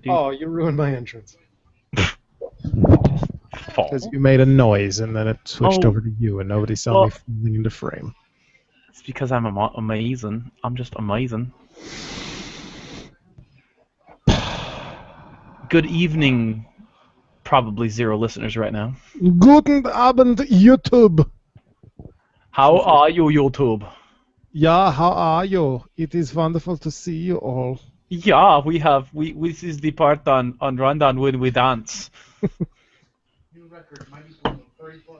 Oh, you ruined my entrance. Fall. Because you made a noise and then it switched Oh. over to you and nobody saw Well- me falling into frame. It's because I'm amazing. I'm just amazing. Good evening, probably 0 listeners right now. Guten Abend, YouTube. How are you, YouTube? Yeah, how are you? It is wonderful to see you all. Yeah, this is the part on Rundown when we dance.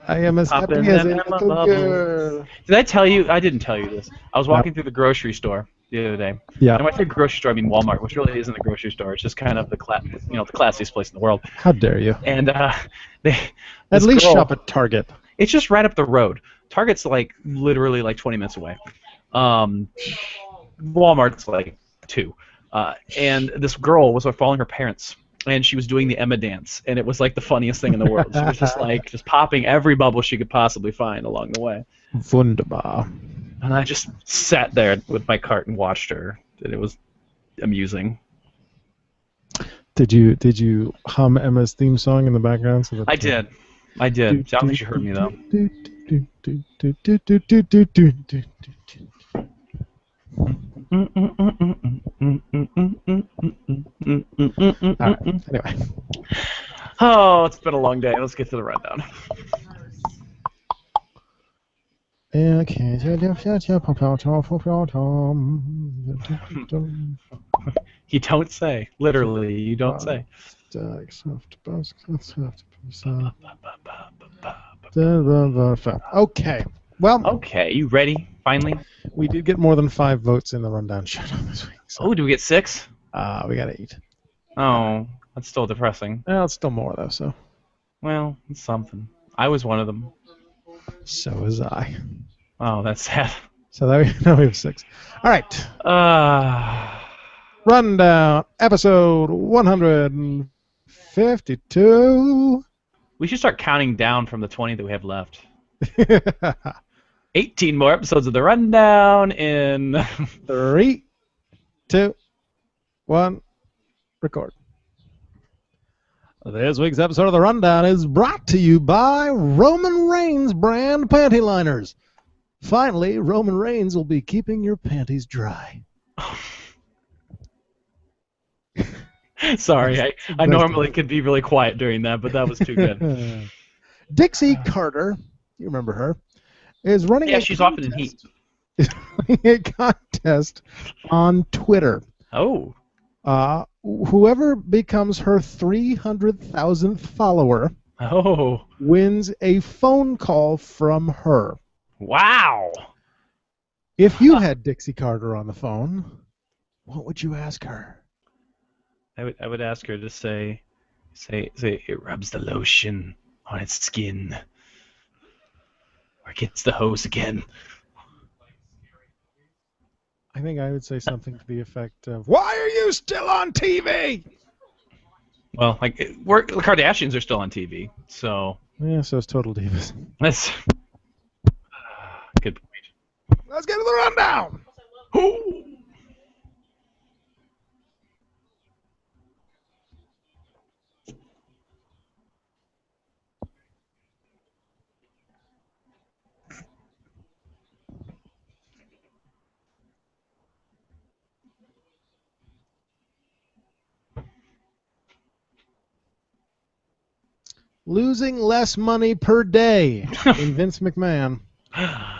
I am as Pop happy in as a them little Emma bubbles. girl. Did I tell you? I didn't tell you this. I was walking through the grocery store the other day. Yeah. And when I say grocery store, I mean Walmart, which really isn't a grocery store. It's just kind of the classiest place in the world. How dare you? And At this least girl- shop at Target. It's just right up the road. Target's like literally like 20 minutes away. Walmart's like 2. And this girl was following her parents, and she was doing the Emma dance, and it was like the funniest thing in the world. She was just popping every bubble she could possibly find along the way. Wunderbar. And I just sat there with my cart and watched her, and it was amusing. Did you hum Emma's theme song in the background? So that I did. I don't think she heard me though. Alright, anyway. Oh, it's been a long day. Let's get to the rundown. You don't say. Literally, you don't say. Okay. Well, Okay, you ready? Finally? we did get more than 5 votes in the rundown showdown this week. So, Oh, do we get 6? we got 8. Oh, that's still depressing. Well, it's still more though. So Well, it's something. I was one of them. was I. Oh, that's sad. So now we have 6. All right. Uh, Rundown episode 152. we should start counting down from the 20 that we have left. 18 more episodes of the rundown in 3, 2, 1, record. This week's episode of The Rundown is brought to you by Roman Reigns brand panty liners. Finally, Roman Reigns will be keeping your panties dry. Sorry, I normally could be really quiet during that, but that was too good. Dixie Carter, you remember her, is running Yeah, she's often in heat. a contest on Twitter. Oh. Whoever becomes her 300,000th follower Oh. wins a phone call from her. Wow. If you had Dixie Carter on the phone, what would you ask her? I would ask her to say it rubs the lotion on its skin. Or gets the hose again. I think I would say something to the effect of, "Why are you still on TV?" Well, like the Kardashians are still on TV, so Yeah, so it's Total Divas. that's good point. Let's get to the rundown. Losing less money per day in Vince McMahon.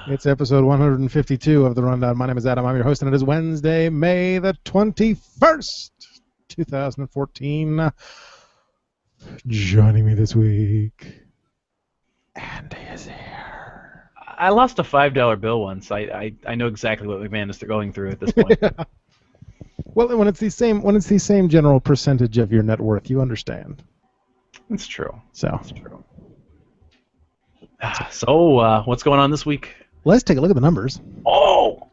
It's episode 152 of The Rundown. My name is Adam. I'm your host, and it is Wednesday, May the 21st, 2014. Joining me this week, Andy is here. I lost a $5 bill once. I know exactly what McMahon is going through at this point. Well, when it's the same general percentage of your net worth, you understand. It's true. So It's true. So, what's going on this week? let's take a look at the numbers. Oh,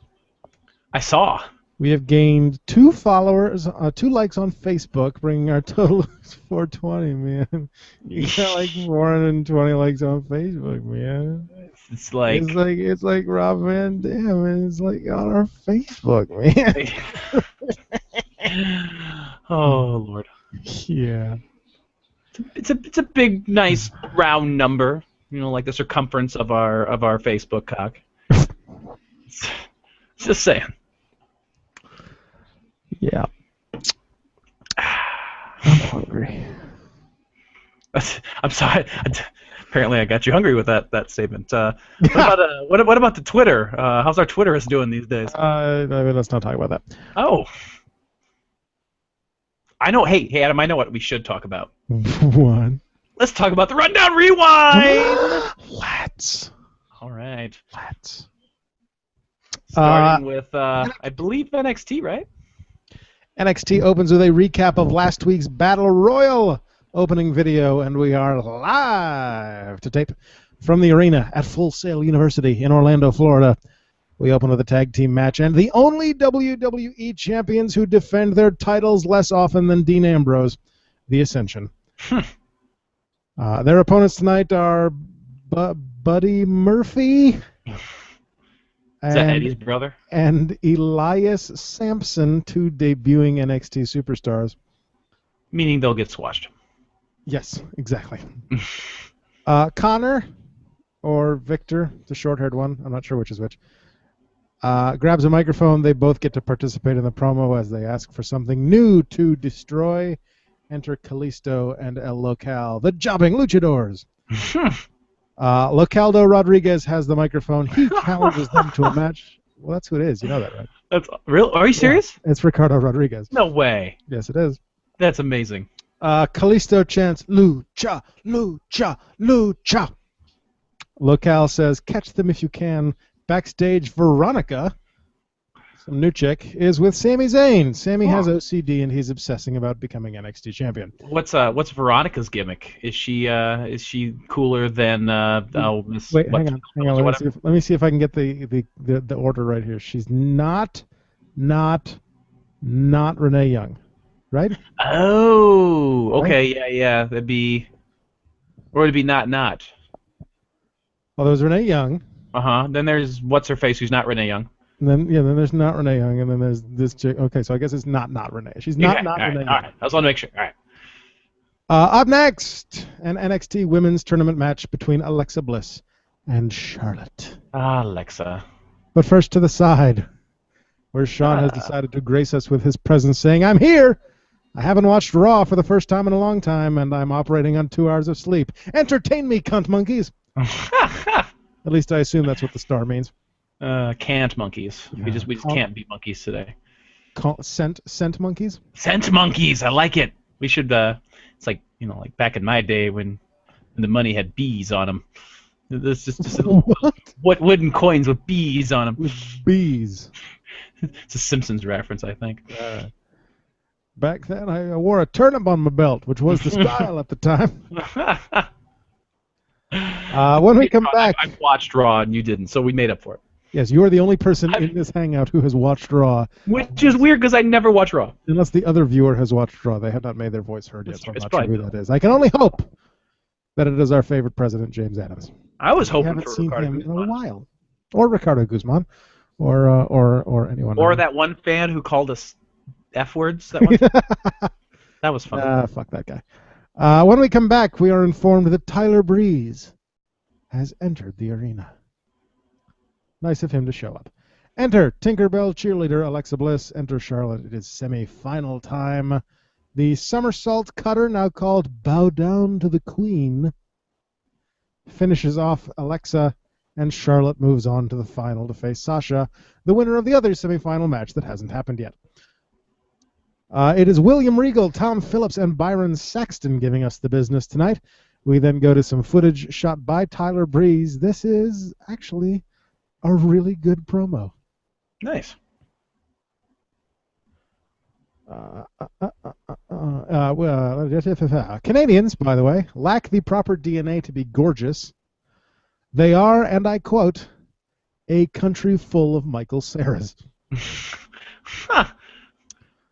I saw. We have gained 2 followers, 2 likes on Facebook, bringing our total to 420, man. You got like 420 likes on Facebook, man. It's like It's like Rob Van Dam, and it's like on our Facebook, man. oh Lord. Yeah. It's a big, nice, round number. Like the circumference of our Facebook cock. Just saying. Yeah. I'm hungry. I'm sorry. Apparently, I got you hungry with that statement. What about the Twitter? How's our Twitterist doing these days? Let's not talk about that. Oh, I know. Hey, Adam, I know what we should talk about. What? Let's talk about the Rundown Rewind. Let's. All right. Let's. Starting with, I believe NXT, right? NXT opens with a recap of last week's Battle Royal opening video, and we are live to tape from the arena at Full Sail University in Orlando, Florida. We open with a tag team match, and the only WWE champions who defend their titles less often than Dean Ambrose, the Ascension. Their opponents tonight are Buddy Murphy. Is that Eddie's brother? And Elias Sampson, two debuting NXT superstars. Meaning they'll get squashed. Yes, exactly. Connor, or Victor, the short-haired one, I'm not sure which is which, grabs a microphone. They both get to participate in the promo as they ask for something new to destroy. Enter Kalisto and El Local, the jobbing luchadors. Localdo Rodriguez has the microphone. He challenges them to a match. Well, that's who it is. You know that, right? That's real. Are you serious? Yeah, it's Ricardo Rodriguez. No way. Yes, it is. That's amazing. Kalisto chants, "Lucha, lucha, lucha." Local says, "Catch them if you can." Backstage, Veronica, some new chick, is with Sami Zayn. Sami has OCD and he's obsessing about becoming NXT champion. What's Veronica's gimmick? Is she cooler than Miss? Wait, hang on. Let me see if I can get the order right here. She's not Renee Young, right? Oh, okay, right? Yeah. It'd be not. Well, there was Renee Young. Then there's what's her face, who's not Renee Young. And then there's not Renee Young, and then there's this chick. Okay, so I guess it's not Renee. She's not Renee Young. All right. I just want to make sure. All right. Up next, an NXT Women's Tournament match between Alexa Bliss and Charlotte. Alexa. But first to the side, where Sean has decided to grace us with his presence, saying, "I'm here. I haven't watched Raw for the first time in a long time, and I'm operating on 2 hours of sleep. Entertain me, cunt monkeys." At least I assume that's what the star means. Can't monkeys. Yeah. We just can't beat monkeys today. Scent monkeys? Scent monkeys. I like it. We should. It's like like back in my day when the money had bees on them. This just what wooden coins with bees on them. With bees. It's a Simpsons reference, I think. Back then, I wore a turnip on my belt, which was the style at the time. When we come back... I watched Raw, and you didn't, so we made up for it. Yes, you are the only person in this hangout who has watched Raw. Which is weird, because I never watch Raw. Unless the other viewer has watched Raw. They have not made their voice heard yet, so I'm not sure who that is. I can only hope that it is our favorite president, James Adams. I was hoping for Ricardo Guzman. In a while. Or Ricardo Guzman. Or anyone else. Or that one fan who called us F words. That was fun. Fuck that guy. When we come back, we are informed that Tyler Breeze has entered the arena. Nice of him to show up. Enter Tinkerbell cheerleader Alexa Bliss. Enter Charlotte. It is semi-final time. The somersault cutter, now called Bow Down to the Queen, finishes off Alexa, and Charlotte moves on to the final to face Sasha, the winner of the other semi-final match that hasn't happened yet. It is William Regal, Tom Phillips, and Byron Saxton giving us the business tonight. We then go to some footage shot by Tyler Breeze. This is actually a really good promo. Nice. Canadians, by the way, lack the proper DNA to be gorgeous. They are, and I quote, a country full of Michael Ceras.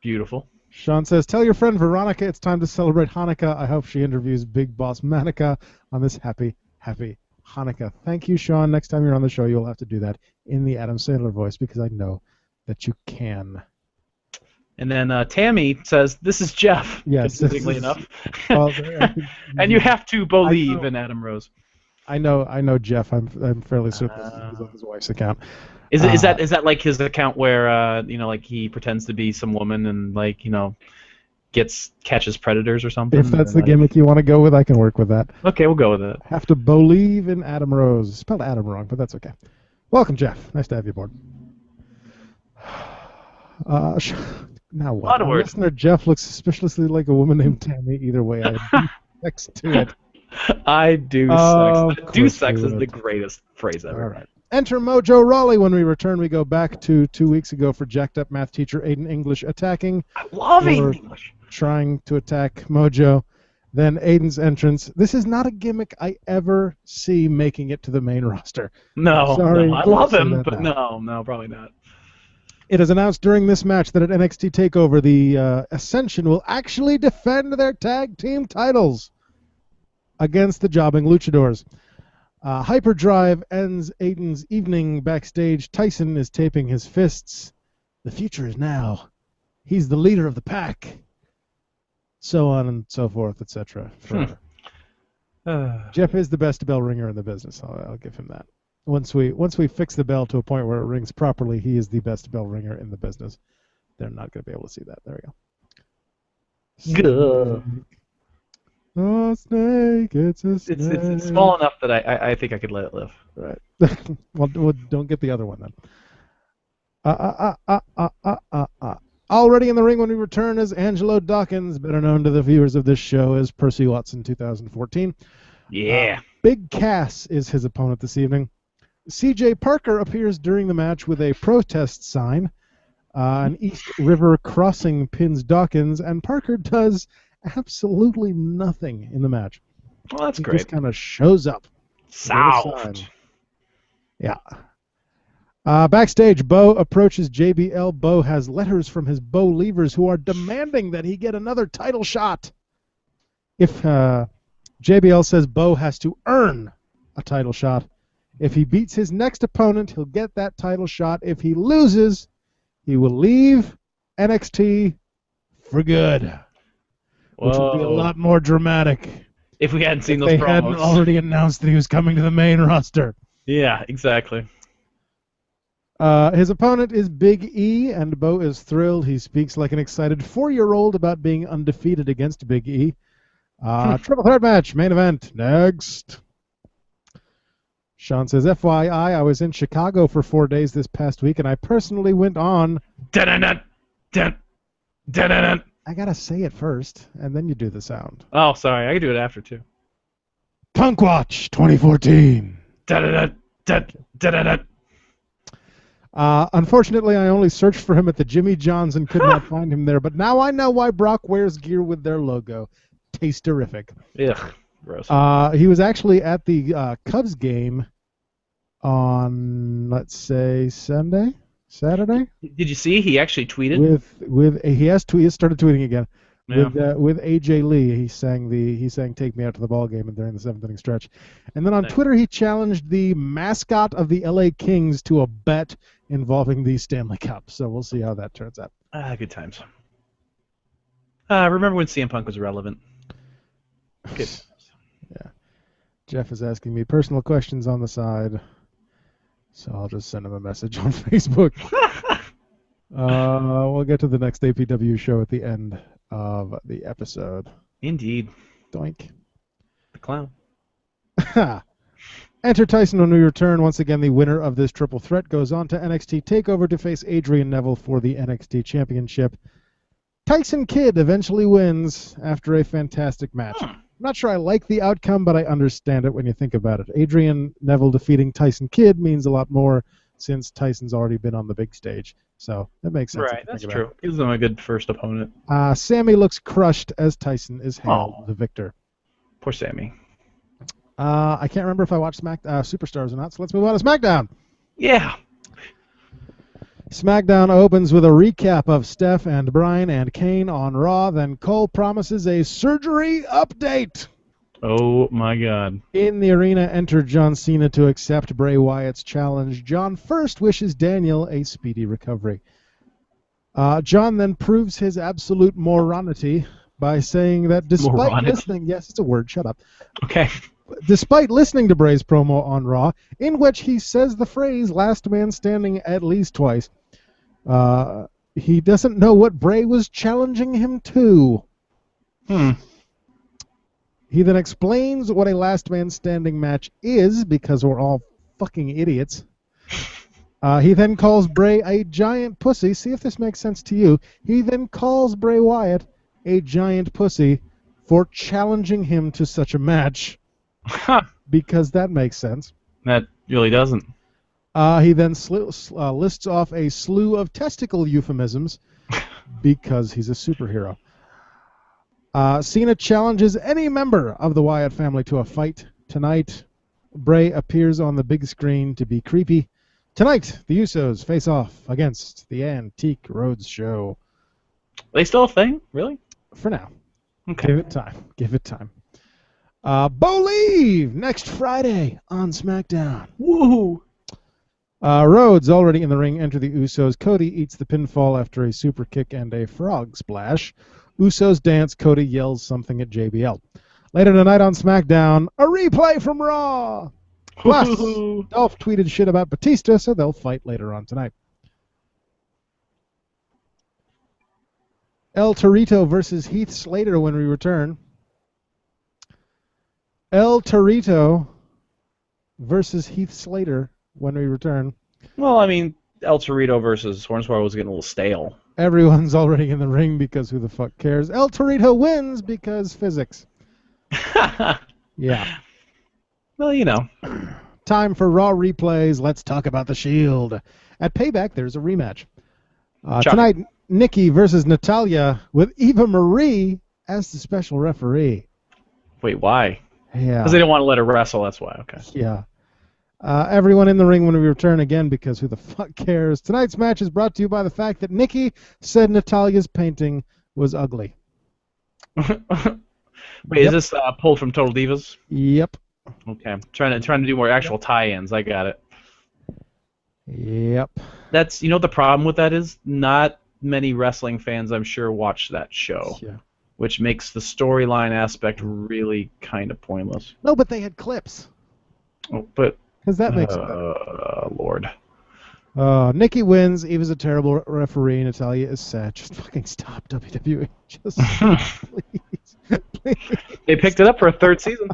Beautiful. Sean says, tell your friend Veronica it's time to celebrate Hanukkah. I hope she interviews Big Boss Manica on this happy Hanukkah. Thank you, Sean. Next time you're on the show, you'll have to do that in the Adam Sandler voice because I know that you can. And then Tammy says, "This is Jeff." Yes. Confusingly enough. Well, And you have to believe in Adam Rose. I know Jeff. I'm fairly certain this is on his wife's account. Is that like his account where like he pretends to be some woman and like catches predators or something? If that's the gimmick you want to go with, I can work with that. Okay, we'll go with it. Have to believe in Adam Rose. Spelled Adam wrong, but that's okay. Welcome, Jeff. Nice to have you aboard. Now what? Our listener Jeff looks suspiciously like a woman named Tammy. Either way, I do sex to it. I do sex. Do sex is the greatest phrase ever. All right. Enter Mojo Rawley. When we return, we go back to 2 weeks ago for jacked up math teacher Aiden English attacking. I love Aiden English. Trying to attack Mojo. Then Aiden's entrance. This is not a gimmick I ever see making it to the main roster. No, sorry, I love him, but no, probably not. It is announced during this match that at NXT TakeOver, the Ascension will actually defend their tag team titles against the jobbing Luchadors. Hyperdrive ends Aiden's evening backstage. Tyson is taping his fists. The future is now. He's the leader of the pack. So on and so forth, etc. Jeff is the best bell ringer in the business. I'll give him that. Once we fix the bell to a point where it rings properly, he is the best bell ringer in the business. They're not going to be able to see that. There we go. Oh, snake! It's a snake. It's small enough that I think I could let it live. Right. well, don't get the other one then. Already in the ring when we return is Angelo Dawkins, better known to the viewers of this show as Percy Watson 2014. Yeah. Big Cass is his opponent this evening. CJ Parker appears during the match with a protest sign. An East River crossing pins Dawkins, and Parker does absolutely nothing in the match. Well, that's great. He just kind of shows up. Soft. Yeah. Backstage, Bo approaches JBL. Bo has letters from his Bo Leavers who are demanding that he get another title shot. If JBL says Bo has to earn a title shot. If he beats his next opponent, he'll get that title shot. If he loses, he will leave NXT for good. Which would be a lot more dramatic. If we hadn't seen those promos. They hadn't already announced that he was coming to the main roster. Yeah, exactly. His opponent is Big E, and Bo is thrilled. He speaks like an excited 4-year-old about being undefeated against Big E. Triple threat match, main event, next. Sean says, FYI, I was in Chicago for 4 days this past week, and I personally went on... I gotta say it first, and then you do the sound. Oh, sorry. I can do it after, too. Punk Watch 2014. Unfortunately, I only searched for him at the Jimmy John's and could not find him there, but now I know why Brock wears gear with their logo. Tasterific. Ugh, gross. He was actually at the Cubs game on, let's say, Saturday? Did you see? He actually tweeted. He has started tweeting again. Yeah. With AJ Lee, he sang "Take Me Out to the Ball Game" during the 7th inning stretch, and then on Twitter he challenged the mascot of the LA Kings to a bet involving the Stanley Cup. So we'll see how that turns out. Good times. Remember when CM Punk was relevant? Good. Yeah. Jeff is asking me personal questions on the side, so I'll just send him a message on Facebook. We'll get to the next APW show at the end of the episode. Indeed. Doink. The clown. Enter Tyson when we return. Once again, the winner of this triple threat goes on to NXT TakeOver to face Adrian Neville for the NXT Championship. Tyson Kidd eventually wins after a fantastic match. I'm not sure I like the outcome, but I understand it when you think about it. Adrian Neville defeating Tyson Kidd means a lot more since Tyson's already been on the big stage. So that makes sense. Right, that's true. Gives them a good first opponent. Sammy looks crushed as Tyson is hailed the victor. Poor Sammy. I can't remember if I watched Superstars or not, so let's move on to SmackDown. Yeah. SmackDown opens with a recap of Steph and Bryan and Kane on Raw. Then Cole promises a surgery update. Oh, my God. In the arena, enter John Cena to accept Bray Wyatt's challenge. John first wishes Daniel a speedy recovery. John then proves his absolute moronity by saying that despite Moronity? listening, yes, it's a word, shut up. Okay. Despite listening to Bray's promo on Raw, in which he says the phrase "last man standing" at least twice, he doesn't know what Bray was challenging him to. He then explains what a last man standing match is, because we're all fucking idiots. He then calls Bray a giant pussy. See if this makes sense to you. He then calls Bray Wyatt a giant pussy for challenging him to such a match. Because that makes sense. That really doesn't. He then lists off a slew of testicle euphemisms because he's a superhero. Cena challenges any member of the Wyatt family to a fight tonight. Bray appears on the big screen to be creepy. Tonight, the Usos face off against the Antique Roads Show. Are they still a thing? Really? For now. Okay. Give it time. Give it time. Believe next Friday on SmackDown. Woohoo! Rhodes already in the ring. Enter the Usos. Cody eats the pinfall after a super kick and a frog splash. Usos dance. Cody yells something at JBL. Later tonight on SmackDown, a replay from Raw. Plus, Dolph tweeted shit about Batista, so they'll fight later on tonight. El Torito versus Heath Slater when we return. El Torito versus Heath Slater when we return. Well, I mean, El Torito versus Hornswoggle was getting a little stale. Everyone's already in the ring because who the fuck cares? El Torito wins because physics. Yeah. Well, you know. Time for Raw replays. Let's talk about the Shield. At Payback, there's a rematch. Tonight, Nikki versus Natalya with Eva Marie as the special referee. Wait, why? Yeah. Because they didn't want to let her wrestle, that's why. Okay. Yeah. Everyone in the ring when we return again because who the fuck cares? Tonight's match is brought to you by the fact that Nikki said Natalya's painting was ugly. Wait, is this pulled from Total Divas? Yep. Okay, trying to do more actual tie-ins. I got it. Yep. That's the problem with that is not many wrestling fans I'm sure watch that show, which makes the storyline aspect really kind of pointless. No, but they had clips. Oh, but because that makes it better. Lord. Nikki wins. Eva's a terrible referee. Natalya is sad. Just fucking stop, WWE. Just please. Please. They picked it up for a third season.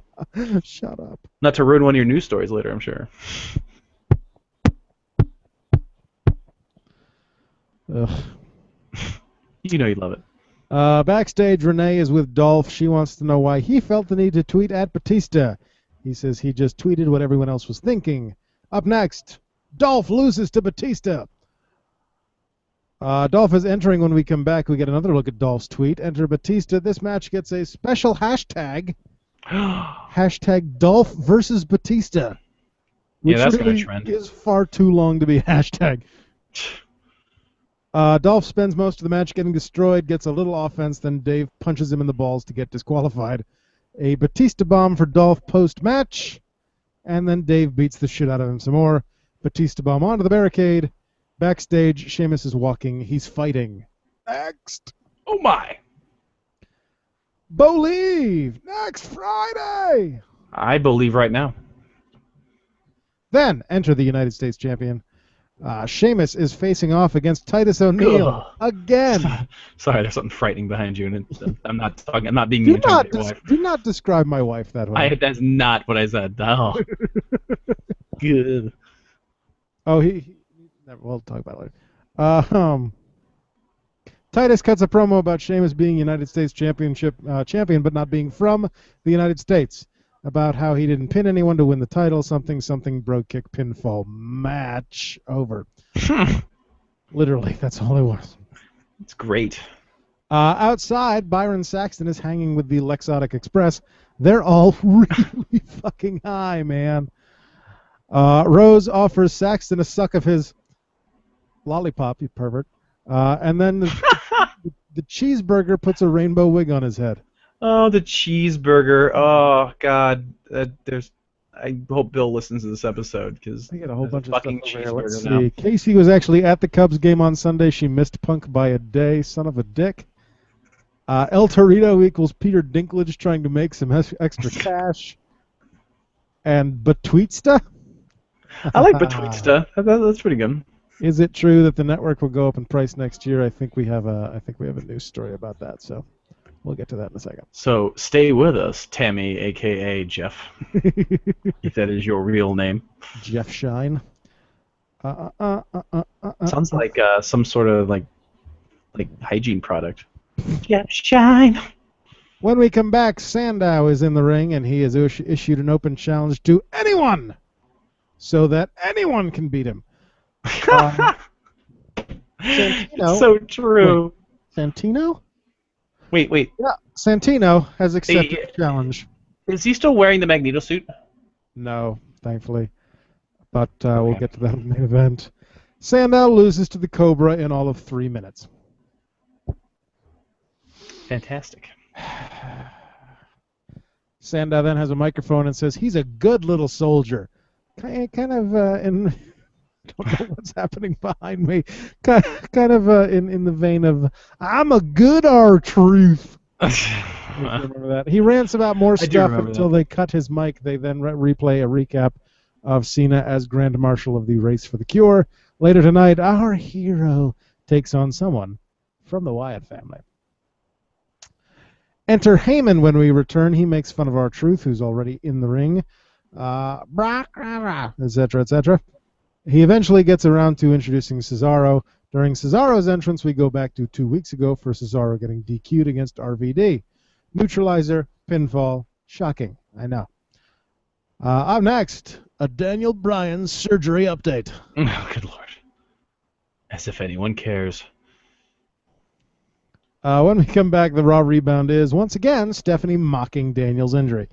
Shut up. Not to ruin one of your news stories later, I'm sure. Ugh. You know you love it. Backstage, Renee is with Dolph. She wants to know why he felt the need to tweet at Batista. He says he just tweeted what everyone else was thinking. Up next, Dolph loses to Batista. Dolph is entering when we come back. We get another look at Dolph's tweet. Enter Batista. This match gets a special hashtag. Hashtag Dolph versus Batista. Which that's really going to trend. Is far too long to be a hashtag. Dolph spends most of the match getting destroyed, gets a little offense, then Dave punches him in the balls to get disqualified. A Batista bomb for Dolph post-match, and then Dave beats the shit out of him some more. Batista bomb onto the barricade. Backstage, Sheamus is walking. He's fighting. Next. Oh my. Believe next Friday. I believe right now. Then enter the United States champion. Sheamus is facing off against Titus O'Neil again. Sorry, there's something frightening behind you, and I'm not talking. I'm not being mean to your wife. Do not describe my wife that way. That's not what I said. Oh. Good. Oh, we'll talk about it later. Titus cuts a promo about Sheamus being United States champion, but not being from the United States. About how he didn't pin anyone to win the title, something, bro kick, pinfall, match, over. Literally, that's all it was. It's great. Outside, Byron Saxton is hanging with the Lexotic Express. They're all really fucking high, man. Rose offers Saxton a suck of his lollipop, you pervert. And then the cheeseburger puts a rainbow wig on his head. Oh, the cheeseburger. Oh, God. I hope Bill listens to this episode because I get a whole bunch of stuff fucking over here. Let's cheeseburger now. see. Casey was actually at the Cubs game on Sunday. She missed Punk by a day. Son of a dick. El Torito equals Peter Dinklage trying to make some extra cash. And Batweetsta? I like Batweetsta. That's pretty good. Is it true that the network will go up in price next year? I think we have a news story about that. So we'll get to that in a second. So stay with us, Tammy, aka Jeff, if that is your real name. Jeff Shine. Sounds like some sort of like hygiene product. Jeff Shine. When we come back, Sandow is in the ring, and he has issued an open challenge to anyone, so that anyone can beat him. Santino, so true. Wait, Santino? Wait. Yeah, Santino has accepted the challenge. Is he still wearing the Magneto suit? No, thankfully. But we'll get to that in the main event. Sandow loses to the Cobra in all of 3 minutes. Fantastic. Sandow then has a microphone and says he's a good little soldier. Kind of in... I don't know what's happening behind me. Kind of in the vein of, I'm a good R-Truth. Remember that? He rants about more stuff until they cut his mic. They then replay a recap of Cena as Grand Marshal of the Race for the Cure. Later tonight, our hero takes on someone from the Wyatt family. Enter Heyman when we return. He makes fun of R-Truth, who's already in the ring, etc., etc. He eventually gets around to introducing Cesaro. During Cesaro's entrance, we go back to 2 weeks ago for Cesaro getting DQ'd against RVD. Neutralizer, pinfall, shocking, I know. Up next, a Daniel Bryan surgery update. Oh, good Lord. As if anyone cares. When we come back, the Raw rebound is, once again, Stephanie mocking Daniel's injury.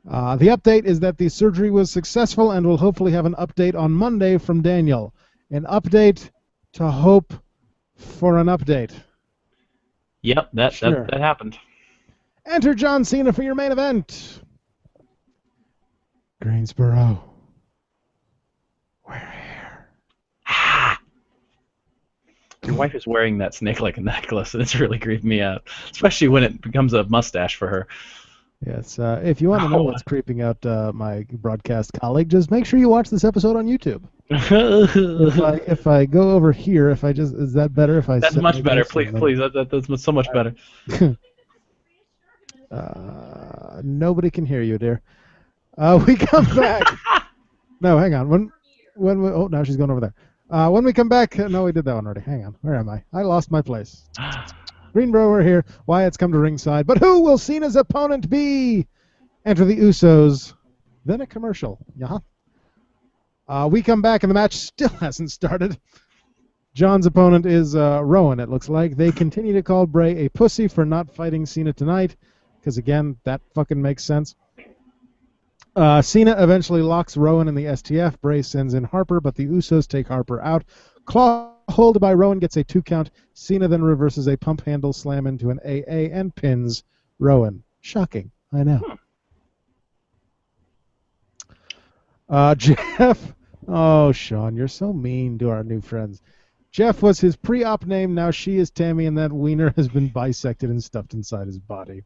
The update is that the surgery was successful, and we'll hopefully have an update on Monday from Daniel. An update to hope for an update. Yep, that happened. Enter John Cena for your main event. Greensboro. We're here. Your wife is wearing that snake like a necklace, and it's really creeping me out, especially when it becomes a mustache for her. Yes, if you want to know what's creeping out my broadcast colleague, just make sure you watch this episode on YouTube. if I go over here, is that better? If I that's much better. Please. That's so much better. Nobody can hear you, dear. We come back. No, hang on. Oh, now she's going over there. When we come back, no, we did that one already. Hang on. Where am I? I lost my place. Greenbro, we're here. Wyatt's come to ringside. But who will Cena's opponent be? Enter the Usos. Then a commercial. Yeah. We come back and the match still hasn't started. John's opponent is Rowan, it looks like. They continue to call Bray a pussy for not fighting Cena tonight. Because, again, that fucking makes sense. Cena eventually locks Rowan in the STF. Bray sends in Harper, but the Usos take Harper out. Claw hold by Rowan gets a 2 count. Cena then reverses a pump handle slam into an AA and pins Rowan. Shocking, I know. Jeff. Oh, Sean, you're so mean to our new friends. Jeff was his pre-op name. Now she is Tammy, and that wiener has been bisected and stuffed inside his body.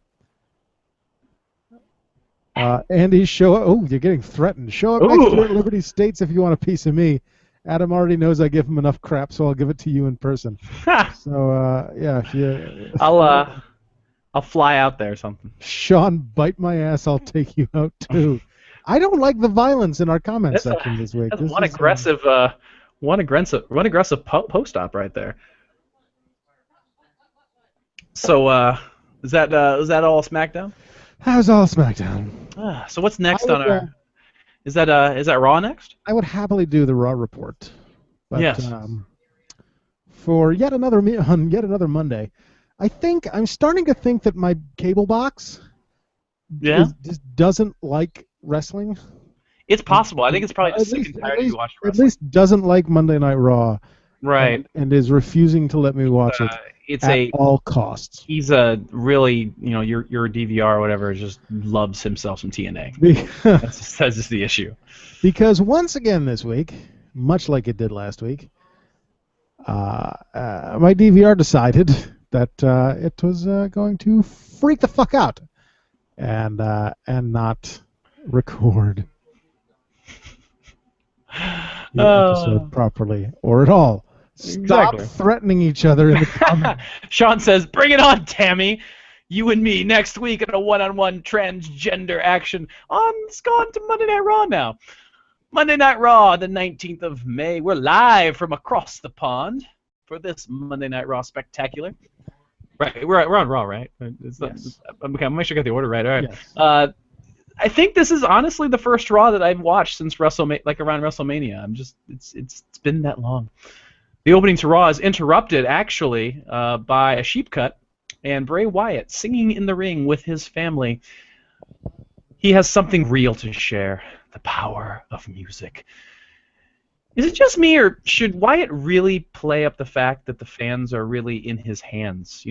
Andy, show up. Oh, you're getting threatened. Show up next year at Liberty States if you want a piece of me. Adam already knows I give him enough crap, so I'll give it to you in person. So, yeah. If you, I'll fly out there or something. Sean, bite my ass. I'll take you out, too. I don't like the violence in our comment section this week. That's one aggressive post-op right there. So, is that all SmackDown? That was all SmackDown. So what's next on our? Is that Raw next? I would happily do the Raw report. But, yes. For yet another Monday, I'm starting to think that my cable box just doesn't like wrestling. It's possible. I think it's probably just sick and tired of you watching wrestling. At least doesn't like Monday Night Raw. Right. And is refusing to let me watch it. it's at all costs. He's a really, your DVR or whatever just loves himself some TNA. That's just the issue. Because once again this week, much like it did last week, my DVR decided that it was going to freak the fuck out and not record the episode properly or at all. Stop threatening each other in the comments. Sean says, "Bring it on, Tammy. You and me next week in a one-on-one transgender action on. Let's go on to Monday Night Raw now. Monday Night Raw, the 19th of May. We're live from across the pond for this Monday Night Raw spectacular. Right, we're on Raw, right? Yes. Okay, I'll make sure I got the order right. All right. Yes. I think this is honestly the first Raw that I've watched since around WrestleMania. It's been that long. The opening to Raw is interrupted, actually, by a sheep cut and Bray Wyatt singing in the ring with his family. He has something real to share, the power of music. Is it just me, or should Wyatt really play up the fact that the fans are really in his hands?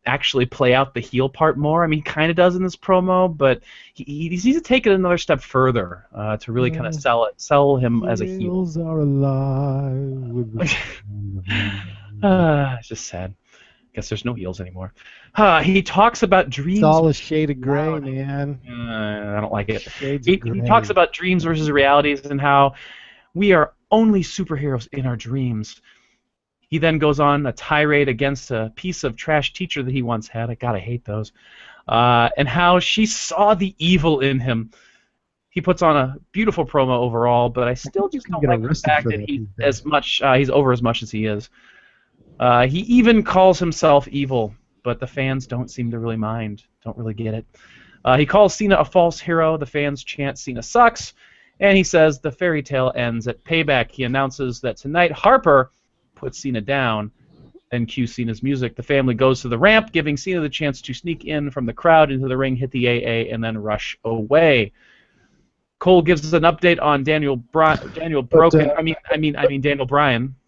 Actually play out the heel part more? I mean, he kind of does in this promo, but he needs to take it another step further to really kind of sell him as a heel. Heels are alive. It's just sad. Guess there's no heels anymore. He talks about dreams. It's all a shade of gray, man. I don't like it. He talks about dreams versus realities and how we are only superheroes in our dreams. He then goes on a tirade against a piece of trash teacher that he once had. I hate those. And how she saw the evil in him. He puts on a beautiful promo overall, but I still just don't like the fact that he's over as much as he is. He even calls himself evil, but the fans don't seem to really mind, don't really get it. He calls Cena a false hero. The fans chant Cena sucks. And he says the fairy tale ends at Payback. He announces that tonight Harper puts Cena down, then cues Cena's music. The family goes to the ramp, giving Cena the chance to sneak in from the crowd into the ring, hit the AA, and then rush away. Cole gives us an update on Daniel Bryan.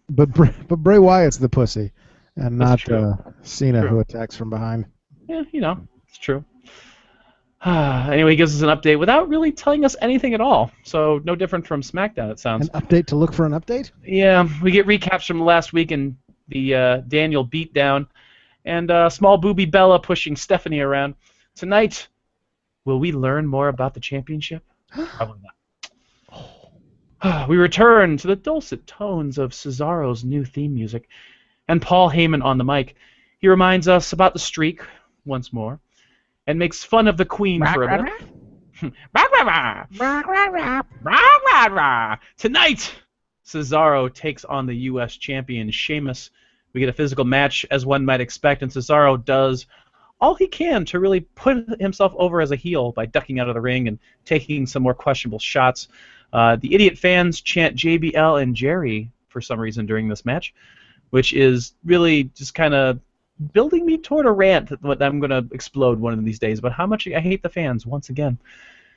But Bray Wyatt's the pussy, and not Cena, who attacks from behind. Yeah, it's true. Anyway, he gives us an update without really telling us anything at all. So no different from SmackDown, it sounds. An update to look for an update? Yeah, we get recaps from last week and the Daniel beatdown, and small booby Bella pushing Stephanie around. Tonight, will we learn more about the championship? Probably not. We return to the dulcet tones of Cesaro's new theme music, and Paul Heyman on the mic. He reminds us about the streak once more, and makes fun of the Queen for a bit. Tonight, Cesaro takes on the U.S. champion Sheamus. We get a physical match, as one might expect, and Cesaro does all he can to really put himself over as a heel by ducking out of the ring and taking some more questionable shots. The idiot fans chant JBL and Jerry for some reason during this match, which is really just kind of building me toward a rant that I'm going to explode one of these days about how much I hate the fans once again.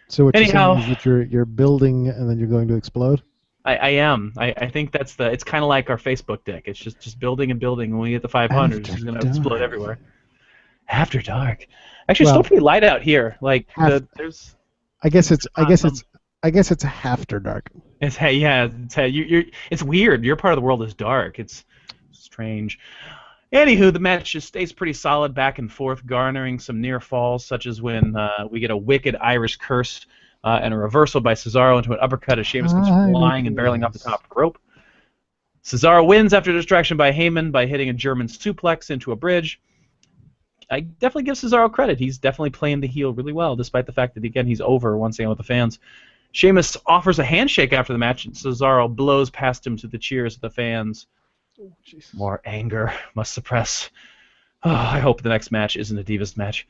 So what you're saying is that you're building and then you're going to explode? I am. I think it's kind of like our Facebook deck. It's just building and building. When we get the 500, it's going to explode everywhere. After dark. Actually, it's still pretty light out here. There's. I guess it's after dark. It's weird. Your part of the world is dark. It's strange. Anywho, the match just stays pretty solid back and forth, garnering some near falls, such as when we get a wicked Irish curse and a reversal by Cesaro into an uppercut as Sheamus comes flying and barreling off the top rope. Cesaro wins after distraction by Heyman by hitting a German suplex into a bridge. I definitely give Cesaro credit. He's definitely playing the heel really well, despite the fact that, again, he's over once again with the fans. Sheamus offers a handshake after the match, and Cesaro blows past him to the cheers of the fans. Oh, more anger must suppress. Oh, I hope the next match isn't a Divas match.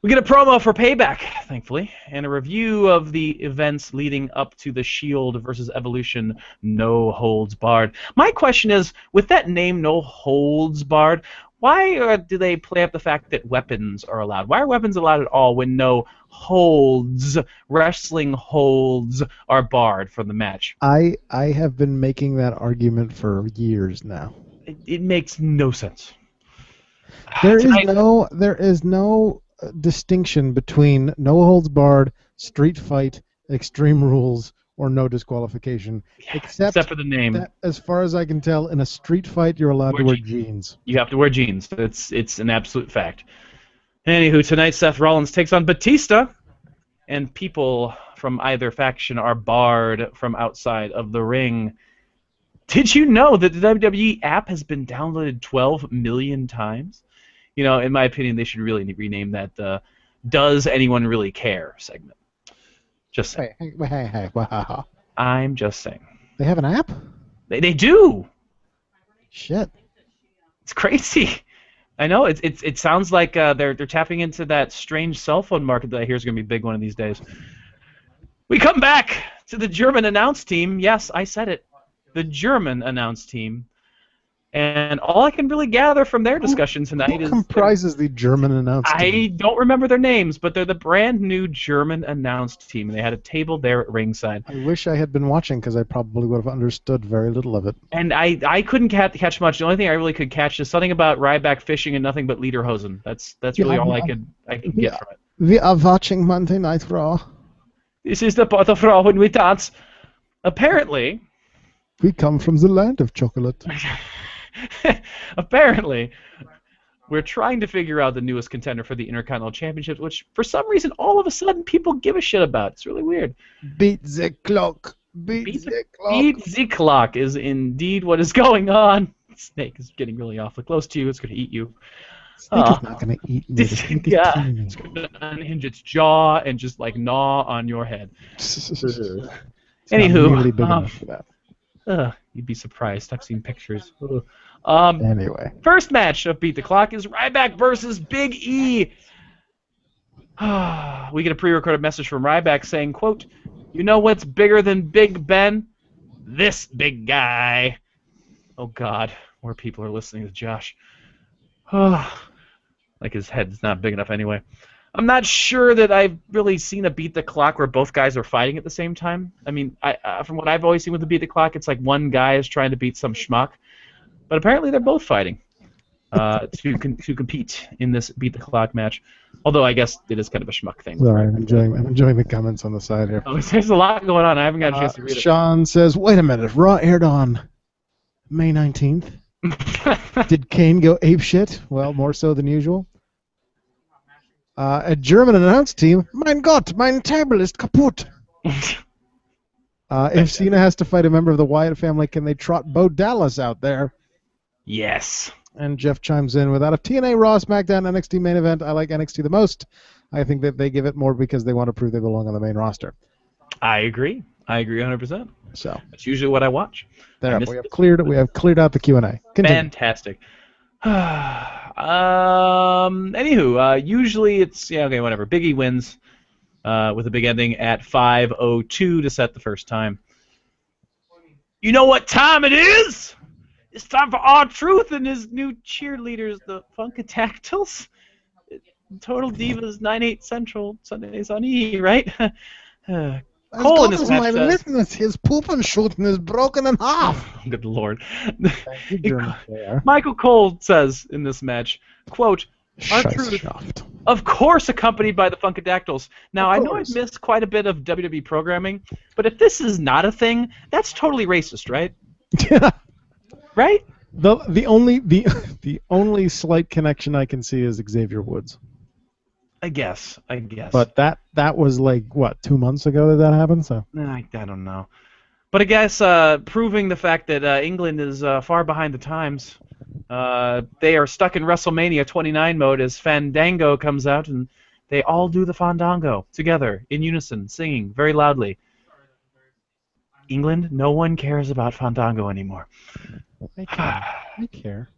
We get a promo for Payback, thankfully, and a review of the events leading up to the Shield versus Evolution No Holds Barred. My question is, with that name No Holds Barred, why do they play up the fact that weapons are allowed? Why are weapons allowed at all when no holds, wrestling holds, are barred from the match? I have been making that argument for years now. It makes no sense. There is no distinction between no holds barred, street fight, extreme rules, or no disqualification, except for the name. that, as far as I can tell, in a street fight you're allowed to wear jeans. You have to wear jeans. It's an absolute fact. Anywho, tonight Seth Rollins takes on Batista, and people from either faction are barred from outside of the ring. Did you know that the WWE app has been downloaded 12 million times? You know, in my opinion, they should really rename that the "Does Anyone Really Care" segment. Just saying. Hey, wow. I'm just saying. They have an app? They do. Shit. It's crazy. I know. It sounds like they're tapping into that strange cell phone market that I hear is going to be a big one of these days. We come back to the German announce team. Yes, I said it. The German announce team. And all I can really gather from their discussion tonight is... Who comprises the German announce team? I don't remember their names, but they're the brand new German announce team. And they had a table there at ringside. I wish I had been watching because I probably would have understood very little of it. And I couldn't catch much. The only thing I really could catch is something about Ryback fishing and nothing but lederhosen. That's really all I could get from it. We are watching Monday Night Raw. This is the part of Raw when we dance. Apparently... We come from the land of chocolate. Apparently, we're trying to figure out the newest contender for the Intercontinental Championships, which for some reason all of a sudden people give a shit about. It's really weird. Beat the clock. Beat the clock. Beat the clock is indeed what is going on. Snake is getting really awfully close to you. It's going to eat you. Snake is not going to eat me. It's going to unhinge its jaw and just like gnaw on your head. Anywho, really big enough for that. You'd be surprised. I've seen pictures. Anyway. First match of Beat the Clock is Ryback versus Big E. We get a pre-recorded message from Ryback saying, quote, "You know what's bigger than Big Ben? This big guy." Oh, God. More people are listening to Josh. Like his head's not big enough anyway. I'm not sure that I've really seen a Beat the Clock where both guys are fighting at the same time. I mean, from what I've always seen with the Beat the Clock, it's like one guy is trying to beat some schmuck. But apparently they're both fighting to compete in this Beat the Clock match. Although I guess it is kind of a schmuck thing. Sorry, I'm enjoying the comments on the side here. Oh, there's a lot going on. I haven't got a chance to read it. Sean says, wait a minute. Raw aired on May 19th. Did Kane go apeshit? Well, more so than usual. A German announce team. Mein Gott, mein Table ist kaputt. If Cena has to fight a member of the Wyatt family, can they trot Bo Dallas out there? Yes. And Jeff chimes in, without a TNA, Raw, SmackDown, NXT main event, I like NXT the most. I think that they give it more because they want to prove they belong on the main roster. I agree. I agree 100%. So that's usually what I watch. We have cleared out the Q&A. Continue. Fantastic. Anywho, usually it's whatever. Big E wins with a big ending at 5:02 to set the first time. You know what time it is? It's time for R-Truth and his new cheerleaders, the Funkadactyls. Total Divas 9/8 Central Sundays on E, right? Cole in this match says, witness, his Puppenschuten is broken in half. Good Lord. You, Michael Cole says in this match, quote, R-Truth, of course accompanied by the Funkadactyls. Now, I know I've missed quite a bit of WWE programming, but if this is not a thing, that's totally racist, right? Yeah. Right? The only slight connection I can see is Xavier Woods. I guess. But that was like, what, 2 months ago that happened? So I don't know. But I guess proving the fact that England is far behind the times, they are stuck in WrestleMania 29 mode as Fandango comes out, and they all do the Fandango together, in unison, singing very loudly. England, no one cares about Fandango anymore. I care.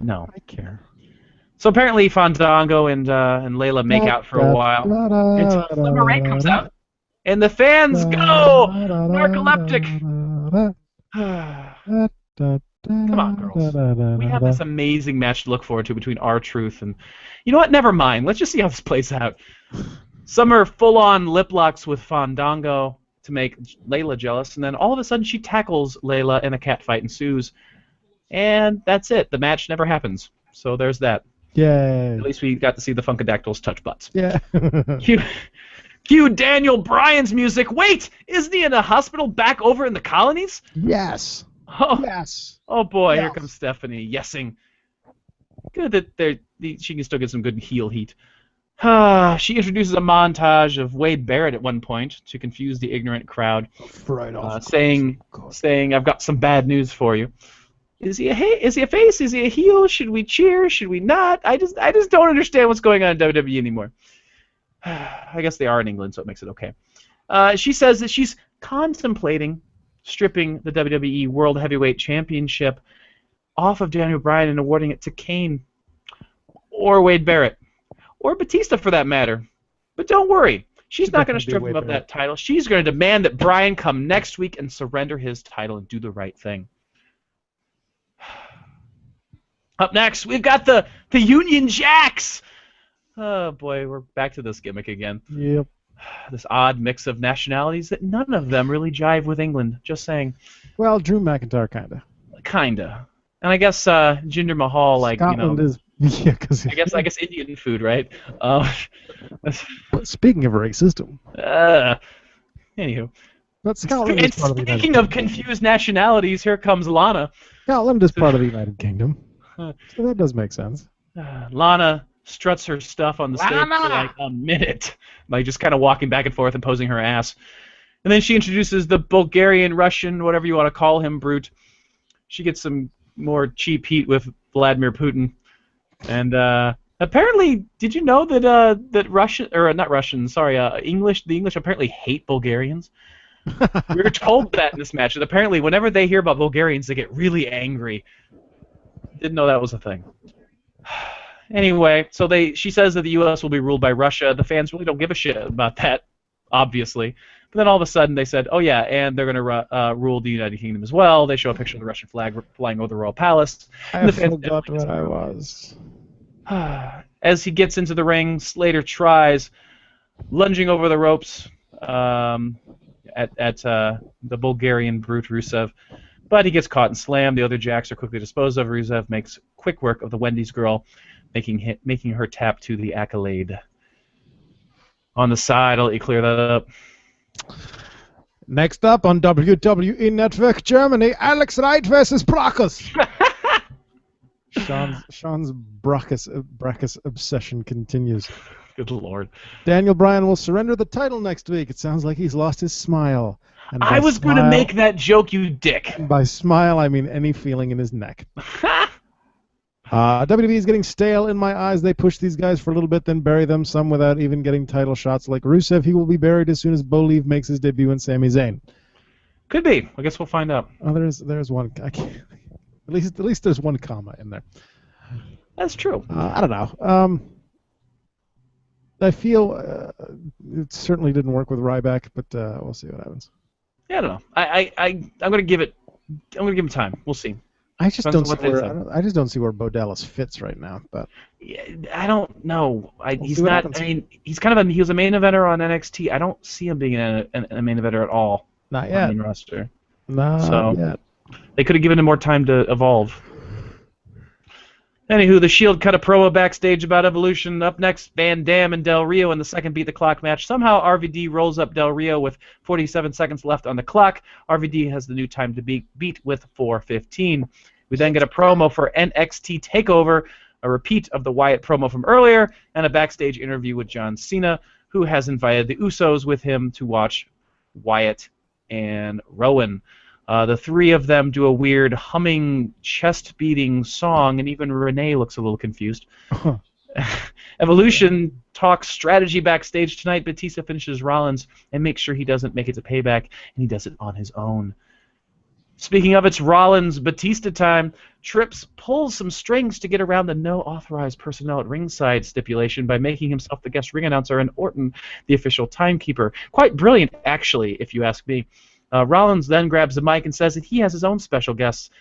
No. I care. So apparently Fandango and Layla make out for a while until Summer Rae comes out, and the fans go narcoleptic. Come on, girls. We have this amazing match to look forward to between R-Truth and... You know what? Never mind. Let's just see how this plays out. Summer full-on lip locks with Fandango to make Layla jealous, and then all of a sudden she tackles Layla and a cat fight ensues. And that's it. The match never happens. So there's that. Yay. At least we got to see the Funkadactyls touch butts. Yeah. Cue Daniel Bryan's music. Wait, isn't he in a hospital back over in the colonies? Yes. Oh, Yes. oh boy, Yes. Here comes Stephanie yesing. Good that she can still get some good heel heat. She introduces a montage of Wade Barrett at one point to confuse the ignorant crowd, Right off. saying, "I've got some bad news for you." Is he a face? Is he a heel? Should we cheer? Should we not? I just don't understand what's going on in WWE anymore. I guess they are in England, so it makes it okay. She says that she's contemplating stripping the WWE World Heavyweight Championship off of Daniel Bryan and awarding it to Kane or Wade Barrett or Batista for that matter. But don't worry, she's not going to strip him of that title. She's going to demand that Bryan come next week and surrender his title and do the right thing. Up next, we've got the Union Jacks. Oh boy, we're back to this gimmick again. Yep. This odd mix of nationalities that none of them really jive with England. Just saying. Well, Drew McIntyre Kinda. And I guess Jinder Mahal, like, Scotland is yeah, because I guess Indian food, right? Speaking of racism. Anywho. But Scotland is part of the United Speaking of confused nationalities, here comes Lana. Scotland is part of the United Kingdom. So that does make sense. Lana struts her stuff on the stage for like a minute, like just kind of walking back and forth and posing her ass. And then she introduces the Bulgarian, Russian, whatever you want to call him, brute. She gets some more cheap heat with Vladimir Putin. And apparently, did you know that that Russian, or not Russian, sorry, the English apparently hate Bulgarians? We were told that in this match. And apparently, whenever they hear about Bulgarians, they get really angry. Didn't know that was a thing. Anyway, so she says that the U.S. will be ruled by Russia. The fans really don't give a shit about that, obviously. But then all of a sudden they said, oh yeah, and they're going to rule the United Kingdom as well. They show a picture of the Russian flag flying over the Royal Palace. I forgot what I was. As he gets into the ring, Slater tries lunging over the ropes at the Bulgarian brute Rusev. But he gets caught and slammed. The other Jacks are quickly disposed of. Rusev makes quick work of the Wendy's girl, making her tap to the accolade. On the side, I'll let you clear that up. Next up on WWE Network Germany, Alex Wright versus Brachus. Sean's Brachus obsession continues. Good lord. Daniel Bryan will surrender the title next week. It sounds like he's lost his smile. And I was going to make that joke, you dick. By smile, I mean any feeling in his neck. WWE is getting stale in my eyes. They push these guys for a little bit, then bury them, some without even getting title shots. Like Rusev, he will be buried as soon as Boliv makes his debut in Sami Zayn. Could be. I guess we'll find out. Oh, there's one. I can't, at least there's one comma in there. That's true. I don't know. I feel it certainly didn't work with Ryback, but we'll see what happens. Yeah, I don't know. I'm going to give it. I'm going to give him time. We'll see. I just don't see where Bo Dallas fits right now. But yeah, I don't know. He's not. Happens. I mean, he's kind of he was a main eventer on NXT. I don't see him being a main eventer at all. Not yet. On the roster. Not yet. They could have given him more time to evolve. Anywho, the Shield cut a promo backstage about Evolution. Up next, Van Dam and Del Rio in the second Beat the Clock match. Somehow RVD rolls up Del Rio with 47 seconds left on the clock. RVD has the new time to beat with 4:15. We then get a promo for NXT TakeOver, a repeat of the Wyatt promo from earlier, and a backstage interview with John Cena, who has invited the Usos with him to watch Wyatt and Rowan. The three of them do a weird humming, chest-beating song, and even Renee looks a little confused. Evolution talks strategy backstage tonight. Batista finishes Rollins and makes sure he doesn't make it to Payback, and he does it on his own. Speaking of, it's Rollins-Batista time. Trips pulls some strings to get around the no authorized personnel at ringside stipulation by making himself the guest ring announcer and Orton the official timekeeper. Quite brilliant, actually, if you ask me. Rollins then grabs the mic and says that he has his own special guest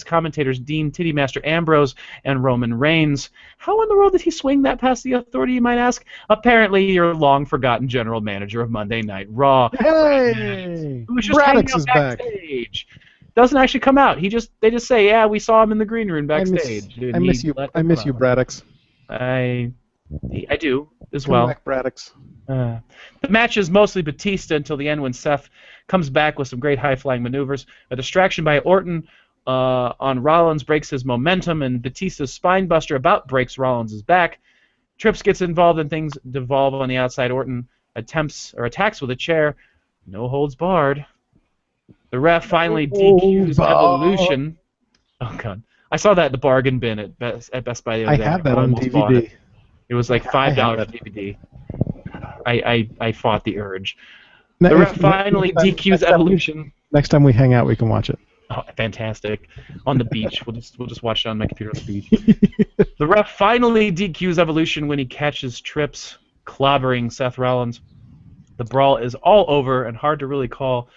commentators, Dean Titty Master Ambrose and Roman Reigns. How in the world did he swing that past the Authority, you might ask? Apparently, your long-forgotten general manager of Monday Night Raw. Hey! Who was just hanging out backstage. doesn't actually come out. They just say, yeah, we saw him in the green room backstage. I miss you, Braddox. I do as Come well. back, Braddox. The match is mostly Batista until the end when Seth comes back with some great high-flying maneuvers. A distraction by Orton on Rollins breaks his momentum, and Batista's spinebuster about breaks Rollins' back. Trips gets involved and things devolve on the outside. Orton attacks with a chair. No holds barred. The ref finally DQs Evolution. Oh, God. I saw that at the bargain bin at Best Buy the other day. I have that on DVD. It was like $5 DVD. I fought the urge. The ref finally DQs Evolution. Next time we hang out, we can watch it. Oh, fantastic! On the beach, we'll just watch it on my computer on the beach. The ref finally DQs Evolution when he catches Trips, clobbering Seth Rollins. The brawl is all over and hard to really call,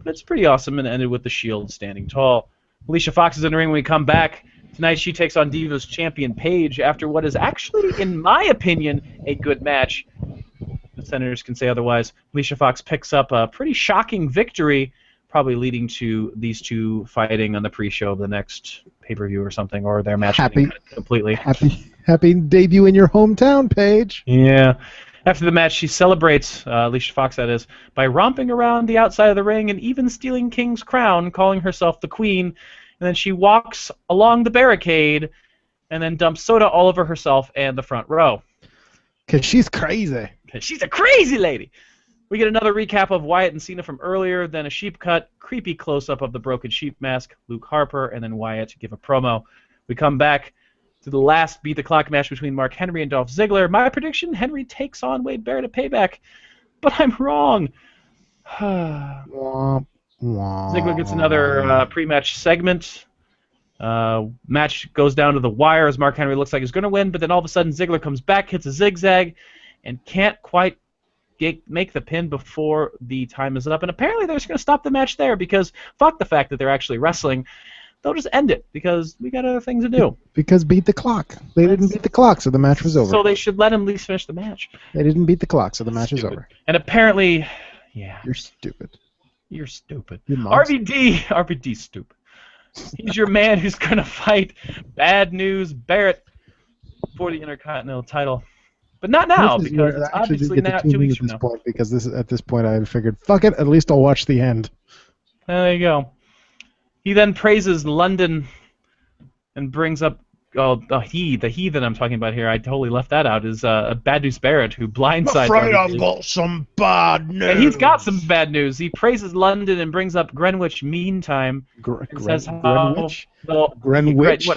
but it's pretty awesome and ended with the Shield standing tall. Alicia Fox is in the ring when we come back. Tonight she takes on Divas champion Paige after what is actually, in my opinion, a good match. The Senators can say otherwise. Alicia Fox picks up a pretty shocking victory, probably leading to these two fighting on the pre-show of the next pay-per-view or something, or their match completely. Happy debut in your hometown, Paige. Yeah. After the match, she celebrates, Alicia Fox that is, by romping around the outside of the ring and even stealing King's crown, calling herself the Queen. And then she walks along the barricade and then dumps soda all over herself and the front row. Because she's crazy. Because she's a crazy lady. We get another recap of Wyatt and Cena from earlier, then a sheep cut, creepy close-up of the broken sheep mask, Luke Harper, and then Wyatt give a promo. We come back to the last Beat the Clock match between Mark Henry and Dolph Ziggler. My prediction, Henry takes on Wade Barrett at Payback, but I'm wrong. Ziggler gets another pre-match segment. Match goes down to the wire as Mark Henry looks like he's going to win, but then all of a sudden Ziggler comes back, hits a zigzag, and can't quite make the pin before the time is up. And apparently they're just going to stop the match there because fuck the fact that they're actually wrestling. They'll just end it because we got other things to do. Because beat the clock. They didn't beat the clock, so the match was over. So they should let him at least finish the match. They didn't beat the clock, so the match is over. And apparently, yeah. You're stupid. You're stupid. RVD's stupid. He's your man who's going to fight Bad News Barrett for the Intercontinental title. But not now, because it's obviously now 2 weeks from now. Because at this point I had figured, fuck it, at least I'll watch the end. There you go. He then praises London and brings up the he that I'm talking about here. I totally left that out. Is Bad News Barrett, who blindsides. I'm afraid I've got some bad news. And he's got some bad news. He praises London and brings up Greenwich Mean Time. Greenwich? Greenwich?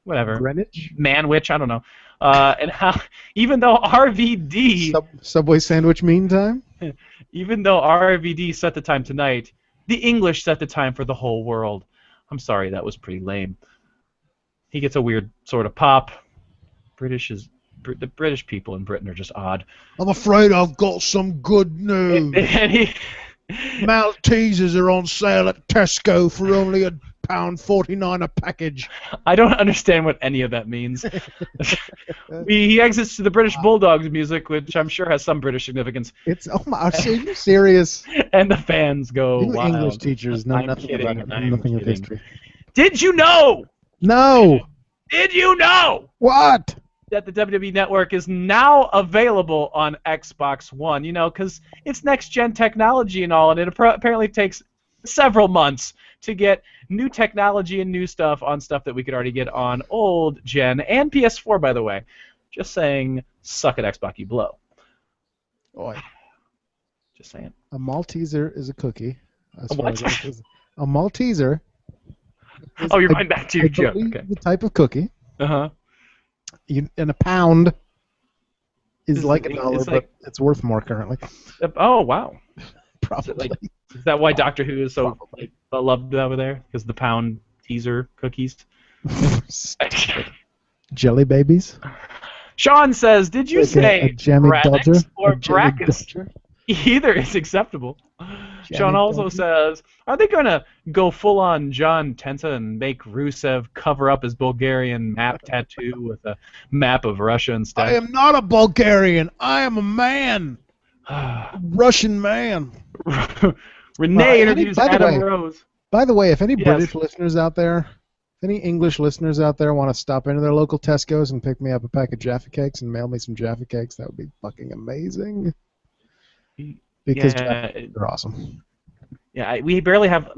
Whatever. Greenwich? Manwich? I don't know. And how even though RVD Subway sandwich mean time? Even though RVD set the time tonight, the English set the time for the whole world. I'm sorry, that was pretty lame. He gets a weird sort of pop. The British people in Britain are just odd. I'm afraid I've got some good news. Maltesers are on sale at Tesco for only £1.49 a package. I don't understand what any of that means. He exits to the British Bulldogs music, which I'm sure has some British significance. Are you serious? And the fans go wild. English teachers know nothing about it. Nothing of history. Did you know? No. Did you know? What? That the WWE Network is now available on Xbox One. You know, because it's next-gen technology and all, and it apparently takes several months to get new technology and new stuff on stuff that we could already get on old gen and PS4, by the way. Just saying, suck at Xbox, you blow. Oi. Just saying. A Malteser is a cookie. A what? A Malteser. Oh, you're going back to your joke. Okay. The type of cookie. Uh-huh. And a pound is like $1, but it's worth more currently. Oh, wow. Probably. Is that why Doctor Who is so loved over there? Because the pound teaser cookies? Jelly babies? Sean says, did you say Braddox or Brackus? Either is acceptable. Sean also says, are they going to go full-on John Tenta and make Rusev cover up his Bulgarian map tattoo with a map of Russia instead? I am not a Bulgarian. I am a man. A Russian man. Renee interviews Adam Rose. By the way, if any Yes. British listeners out there, if any English listeners out there want to stop into their local Tesco's and pick me up a pack of Jaffa Cakes and mail me some Jaffa Cakes, that would be fucking amazing. Because Jaffa Cakes are awesome. Yeah, we barely have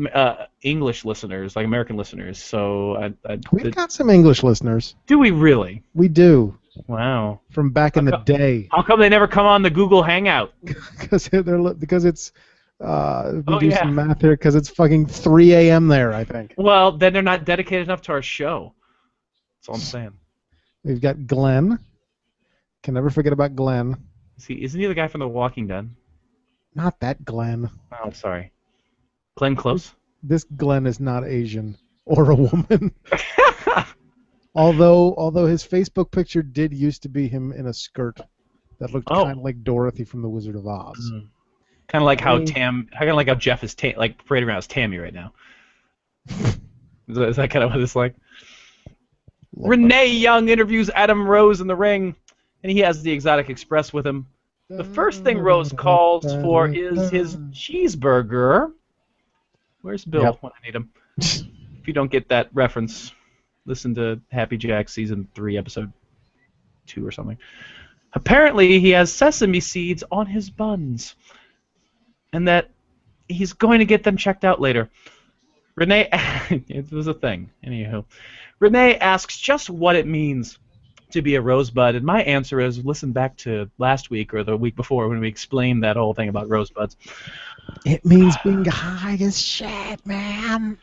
English listeners, like American listeners. So We've got some English listeners. do we really? We do. Wow. From back in the day. How come they never come on the Google Hangout? Because it's we do yeah. some math here because it's fucking 3 a.m. there, I think. Well, then they're not dedicated enough to our show. That's all I'm saying. We've got Glenn. Can never forget about Glenn. Isn't he the guy from The Walking Dead? Not that Glenn. Oh, sorry. Glenn Close? This Glenn is not Asian or a woman. Although his Facebook picture did used to be him in a skirt that looked kind of like Dorothy from The Wizard of Oz. Kind of like how Jeff is like parading around as Tammy right now. Is that kind of what it's like? Renee Young interviews Adam Rose in the ring, and he has the Exotic Express with him. The first thing Rose calls for is his cheeseburger. Where's Bill when I need him? If you don't get that reference, listen to Happy Jack Season 3, Episode 2 or something. Apparently, he has sesame seeds on his buns, and that he's going to get them checked out later. Renee, it was a thing. Anywho, Renee asks just what it means to be a rosebud, and my answer is listen back to last week or the week before when we explained that whole thing about rosebuds. It means being high as shit, man.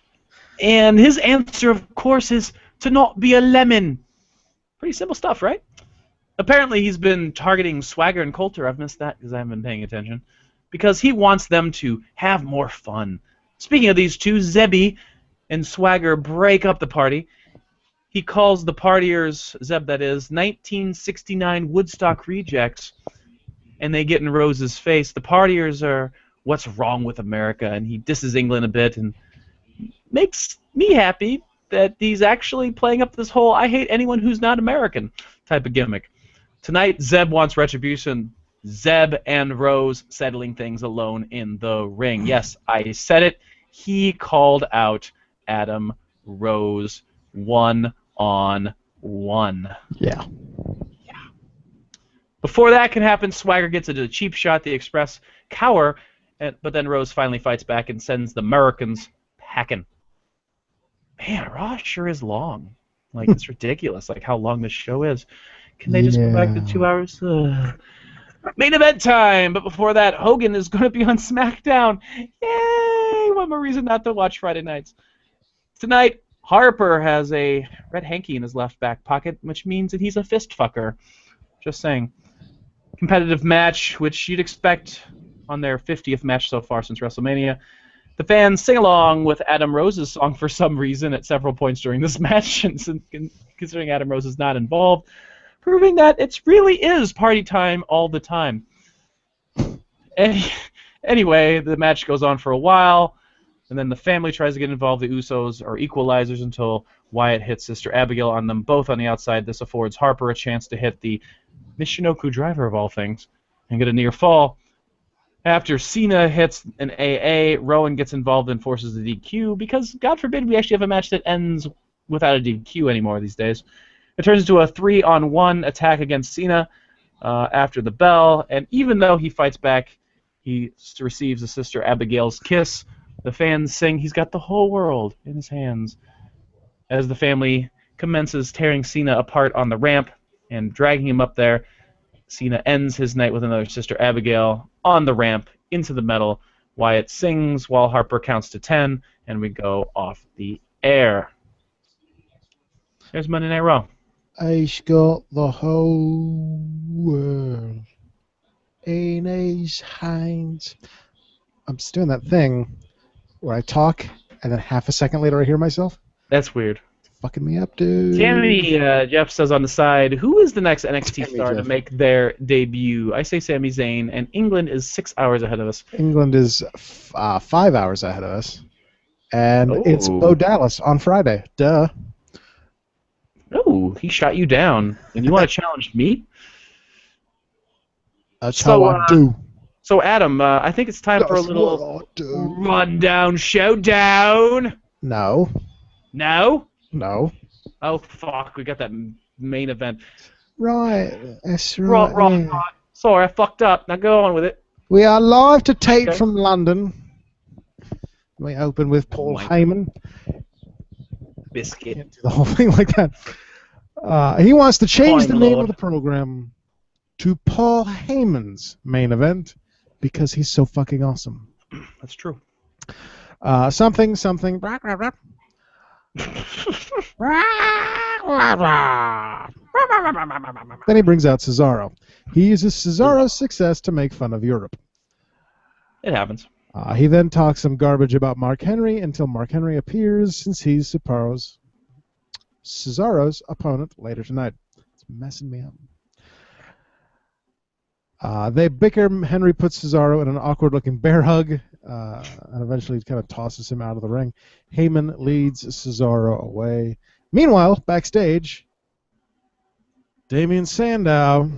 And his answer, of course, is to not be a lemon. Pretty simple stuff, right? Apparently, he's been targeting Swagger and Coulter. I've missed that because I haven't been paying attention. Because he wants them to have more fun. Speaking of these two, Zebby and Swagger break up the party. He calls the partiers, Zeb that is, 1969 Woodstock rejects, and they get in Rose's face. The partiers are, what's wrong with America? And he disses England a bit and makes me happy that he's actually playing up this whole I hate anyone who's not American type of gimmick. Tonight, Zeb wants retribution. Zeb and Rose settling things alone in the ring. Yes, I said it. He called out Adam Rose 1-on-1. Yeah. Before that can happen, Swagger gets into a cheap shot. The Express cower, but then Rose finally fights back and sends the Americans packing. Man, Raw sure is long. Like, it's ridiculous, like how long this show is. Can they just go back to 2 hours? Main event time! But before that, Hogan is going to be on SmackDown. Yay! One more reason not to watch Friday nights. Tonight, Harper has a red hanky in his left back pocket, which means that he's a fist fucker. Just saying. Competitive match, which you'd expect on their 50th match so far since WrestleMania. The fans sing along with Adam Rose's song for some reason at several points during this match, and considering Adam Rose is not involved, proving that it really is party time all the time. Anyway, the match goes on for a while, and then the family tries to get involved. The Usos are equalizers until Wyatt hits Sister Abigail on them both on the outside. This affords Harper a chance to hit the Michinoku driver of all things and get a near fall. After Cena hits an AA, Rowan gets involved and forces the DQ because, God forbid, we actually have a match that ends without a DQ anymore these days. It turns into a 3-on-1 attack against Cena after the bell, and even though he fights back, he receives a Sister Abigail's kiss. The fans sing he's got the whole world in his hands as the family commences tearing Cena apart on the ramp and dragging him up there. Cena ends his night with another Sister Abigail on the ramp into the metal. Wyatt sings while Harper counts to 10, and we go off the air. There's Monday Night Raw. He's got the whole world in his hands. I'm just doing that thing where I talk, and then half a second later I hear myself. That's weird. Fucking me up, dude. Tammy, Jeff says on the side, who is the next NXT star to make their debut? I say Sami Zayn, and England is 6 hours ahead of us. England is 5 hours ahead of us. And it's Bo Dallas on Friday. Duh. Oh, he shot you down. And you want to challenge me? That's how I do. So, Adam, I think it's time for a little rundown showdown. No. No? No. Oh, fuck. We got that main event. Right. That's right. Wrong. Yeah. Sorry, I fucked up. Now go on with it. We are live to tape Okay. from London. We open with Paul Heyman. Biscuit. Can't do the whole thing like that. He wants to change the Fine, name Lord. of the program to Paul Heyman's main event because he's so fucking awesome. That's true. Something. Then he brings out Cesaro. He uses Cesaro's success to make fun of Europe. It happens. He then talks some garbage about Mark Henry until Mark Henry appears since he's Cesaro's opponent later tonight. It's messing me up. They bicker. Henry puts Cesaro in an awkward-looking bear hug and eventually kind of tosses him out of the ring. Heyman leads Cesaro away. Meanwhile, backstage, Damien Sandow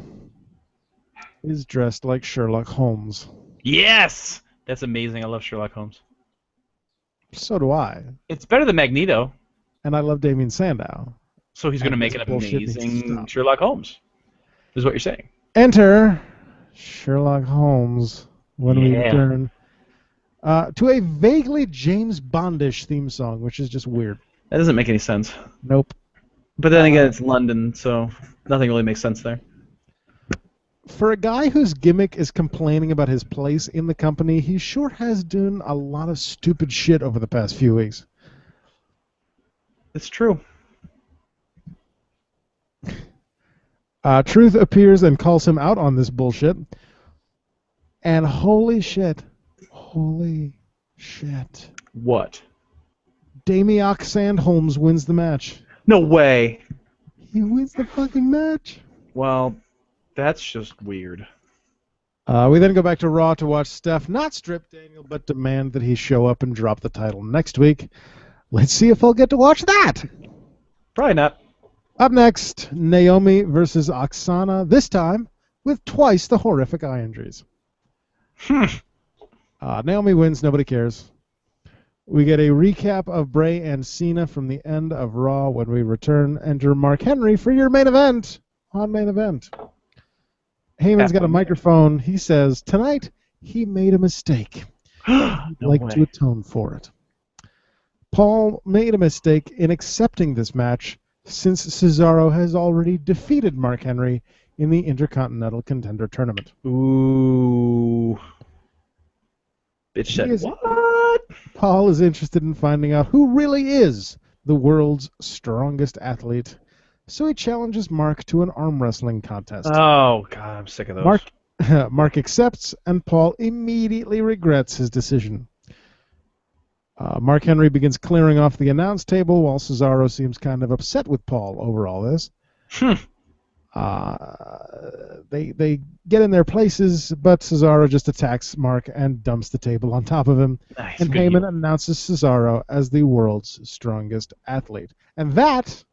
is dressed like Sherlock Holmes. Yes! That's amazing. I love Sherlock Holmes. So do I. It's better than Magneto, And I love Damien Sandow. so he's going to And make this an bullshit needs to amazing stop. Sherlock Holmes, is what you're saying. Enter Sherlock Holmes when we Yeah. return to a vaguely James Bondish theme song, which is just weird. That doesn't make any sense. Nope. But then again, it's London, so nothing really makes sense there. For a guy whose gimmick is complaining about his place in the company, he sure has done a lot of stupid shit over the past few weeks. It's true. Truth appears and calls him out on this bullshit. And holy shit. What? Damioc Sandholmes wins the match. No way. He wins the fucking match. Well, that's just weird. We then go back to Raw to watch Steph not strip Daniel, but demand that he show up and drop the title next week. Let's see if I'll get to watch that. Probably not. Up next, Naomi versus Oksana, this time with twice the horrific eye injuries. Naomi wins, nobody cares. We get a recap of Bray and Cena from the end of Raw. When we return, enter Mark Henry for your main event on Main Event. Heyman's got a microphone. He says, tonight he made a mistake. He'd No like way. to atone for it. Paul made a mistake in accepting this match since Cesaro has already defeated Mark Henry in the Intercontinental Contender Tournament. Ooh. Bitch He said is- what? Paul is interested in finding out who really is the world's strongest athlete, so he challenges Mark to an arm wrestling contest. Oh, God, I'm sick of those. Mark accepts, and Paul immediately regrets his decision. Mark Henry begins clearing off the announce table while Cesaro seems kind of upset with Paul over all this. They get in their places, but Cesaro just attacks Mark and dumps the table on top of him. Nice. And good Heyman heel. announces Cesaro as the world's strongest athlete. And that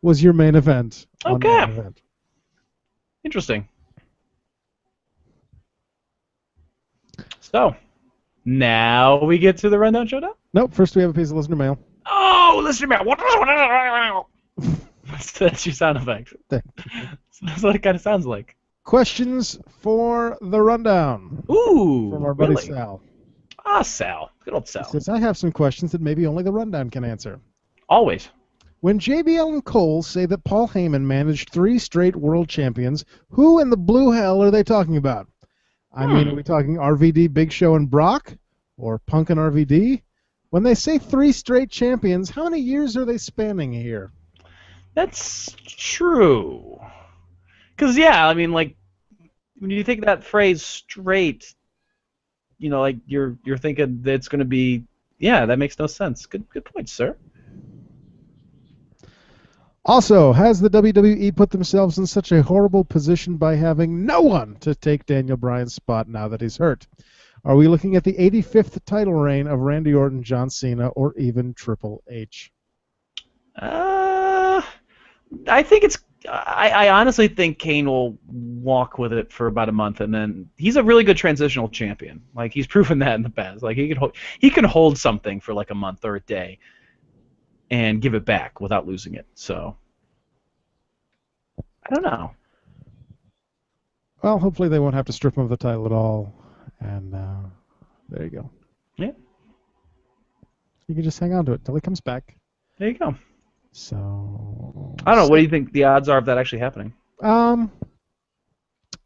was your main event. on Okay. Main Event. Interesting. So, now we get to the Rundown Showdown? Nope, first we have a piece of listener mail. Oh, listen to me. That's your sound effect. Thank That's what it kind of sounds like. Questions for the rundown Ooh, from our buddy really? Sal. Ah, Sal. Good old He Sal. says, I have some questions that maybe only the rundown can answer. Always. When JBL and Cole say that Paul Heyman managed 3 straight world champions, who in the blue hell are they talking about? I mean, are we talking RVD, Big Show, and Brock? Or Punk and RVD? When they say 3 straight champions, how many years are they spanning here? That's true. Because, yeah, I mean, like, when you think that phrase straight, you know, like, you're thinking that it's going to be, yeah, that makes no sense. Good point, sir. Also, has the WWE put themselves in such a horrible position by having no one to take Daniel Bryan's spot now that he's hurt? Are we looking at the 85th title reign of Randy Orton, John Cena, or even Triple H? I think it's. I honestly think Kane will walk with it for about a month, and then he's a really good transitional champion. Like, he's proven that in the past. Like, he can hold something for like a month or a day and give it back without losing it. So I don't know. Well, hopefully they won't have to strip him of the title at all, and there you go. Yeah. You can just hang on to it till he comes back. There you go. So I don't know. What do you think the odds are of that actually happening?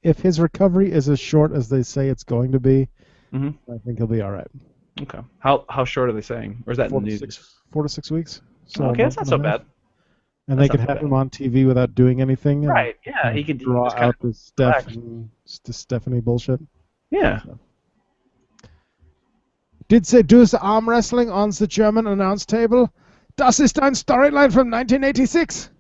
If his recovery is as short as they say it's going to be, I think he'll be all right. Okay. How short are they saying? Or is that in the news? 4 to 6 weeks. So okay, that's not so bad. And they could have him on TV without doing anything. Right. Yeah, he could draw out the Stephanie bullshit. Yeah. So. Did sie do arm wrestling on the German announce table? Das ist ein Storyline from 1986.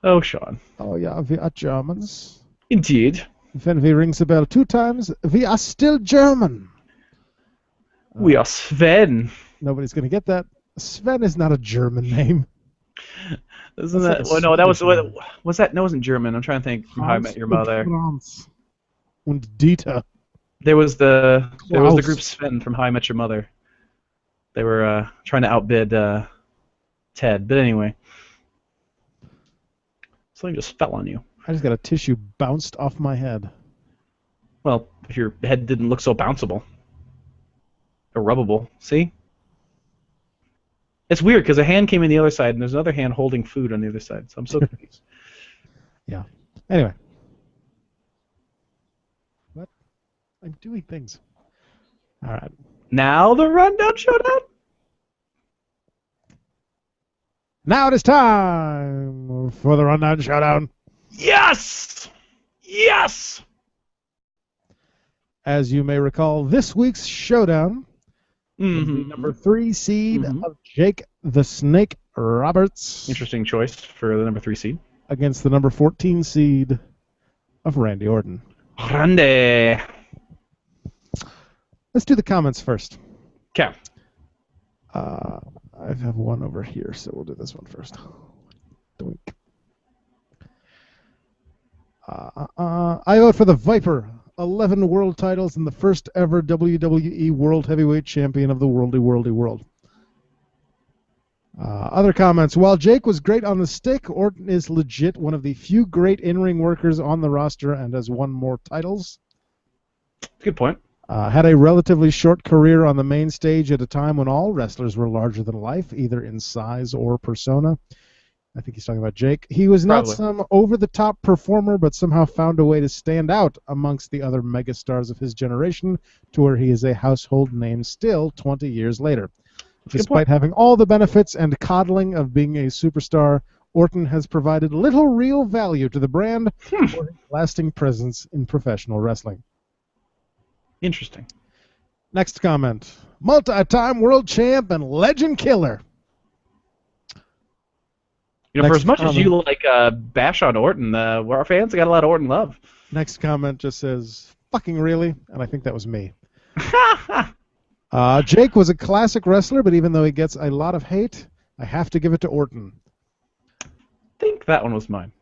Oh, Sean. Oh, yeah, we are Germans. Indeed. When we ring the bell 2 times, we are still German. We are Sven. Nobody's going to get that. Sven is not a German name. Isn't that? Well, no, that was what was that? No, it wasn't German. I'm trying to think from How I Met Your Mother. Franz und Dieter. There was the group Sven from How I Met Your Mother. They were trying to outbid Ted, but anyway, something just fell on you. I just got a tissue bounced off my head. Well, if your head didn't look so bounceable or rubbable, see? It's weird because a hand came in the other side and there's another hand holding food on the other side, so I'm so confused. Yeah. Anyway. What? I'm doing things. All right. Now the Rundown Showdown? Now it is time for the Rundown Showdown. Yes! Yes! As you may recall, this week's showdown is the number 3 seed of Jake the Snake Roberts. Interesting choice for the number 3 seed. Against the number 14 seed of Randy Orton. Randy. Let's do the comments first. Okay. I have one over here, so we'll do this one first. Doink. I vote for the Viper. 11 world titles and the first ever WWE World Heavyweight Champion of the Worldy World. Other comments. While Jake was great on the stick, Orton is legit one of the few great in-ring workers on the roster and has won more titles. Good point. Had a relatively short career on the main stage at a time when all wrestlers were larger than life, either in size or persona. I think he's talking about Jake. He was not some over-the-top performer, but somehow found a way to stand out amongst the other megastars of his generation to where he is a household name still 20 years later. Despite having all the benefits and coddling of being a superstar, Orton has provided little real value to the brand or his lasting presence in professional wrestling. Interesting. Next comment. Multi-time world champ and legend killer. You know, for as much as you like bash on Orton, our fans got a lot of Orton love. Next comment just says, fucking really? And I think that was me. Jake was a classic wrestler, but even though he gets a lot of hate, I have to give it to Orton. I think that one was mine.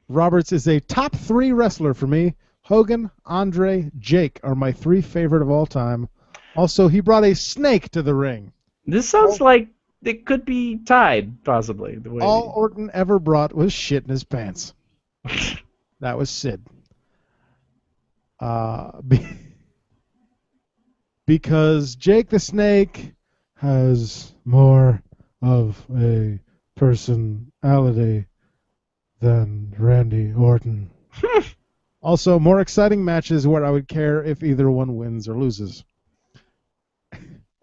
Roberts is a top 3 wrestler for me. Hogan, Andre, Jake are my 3 favorite of all time. Also, he brought a snake to the ring. This sounds like it could be tied, possibly. The way all Orton ever brought was shit in his pants. That was Sid. Because Jake the Snake has more of a personality than Randy Orton. Also, more exciting matches where I would care if either one wins or loses.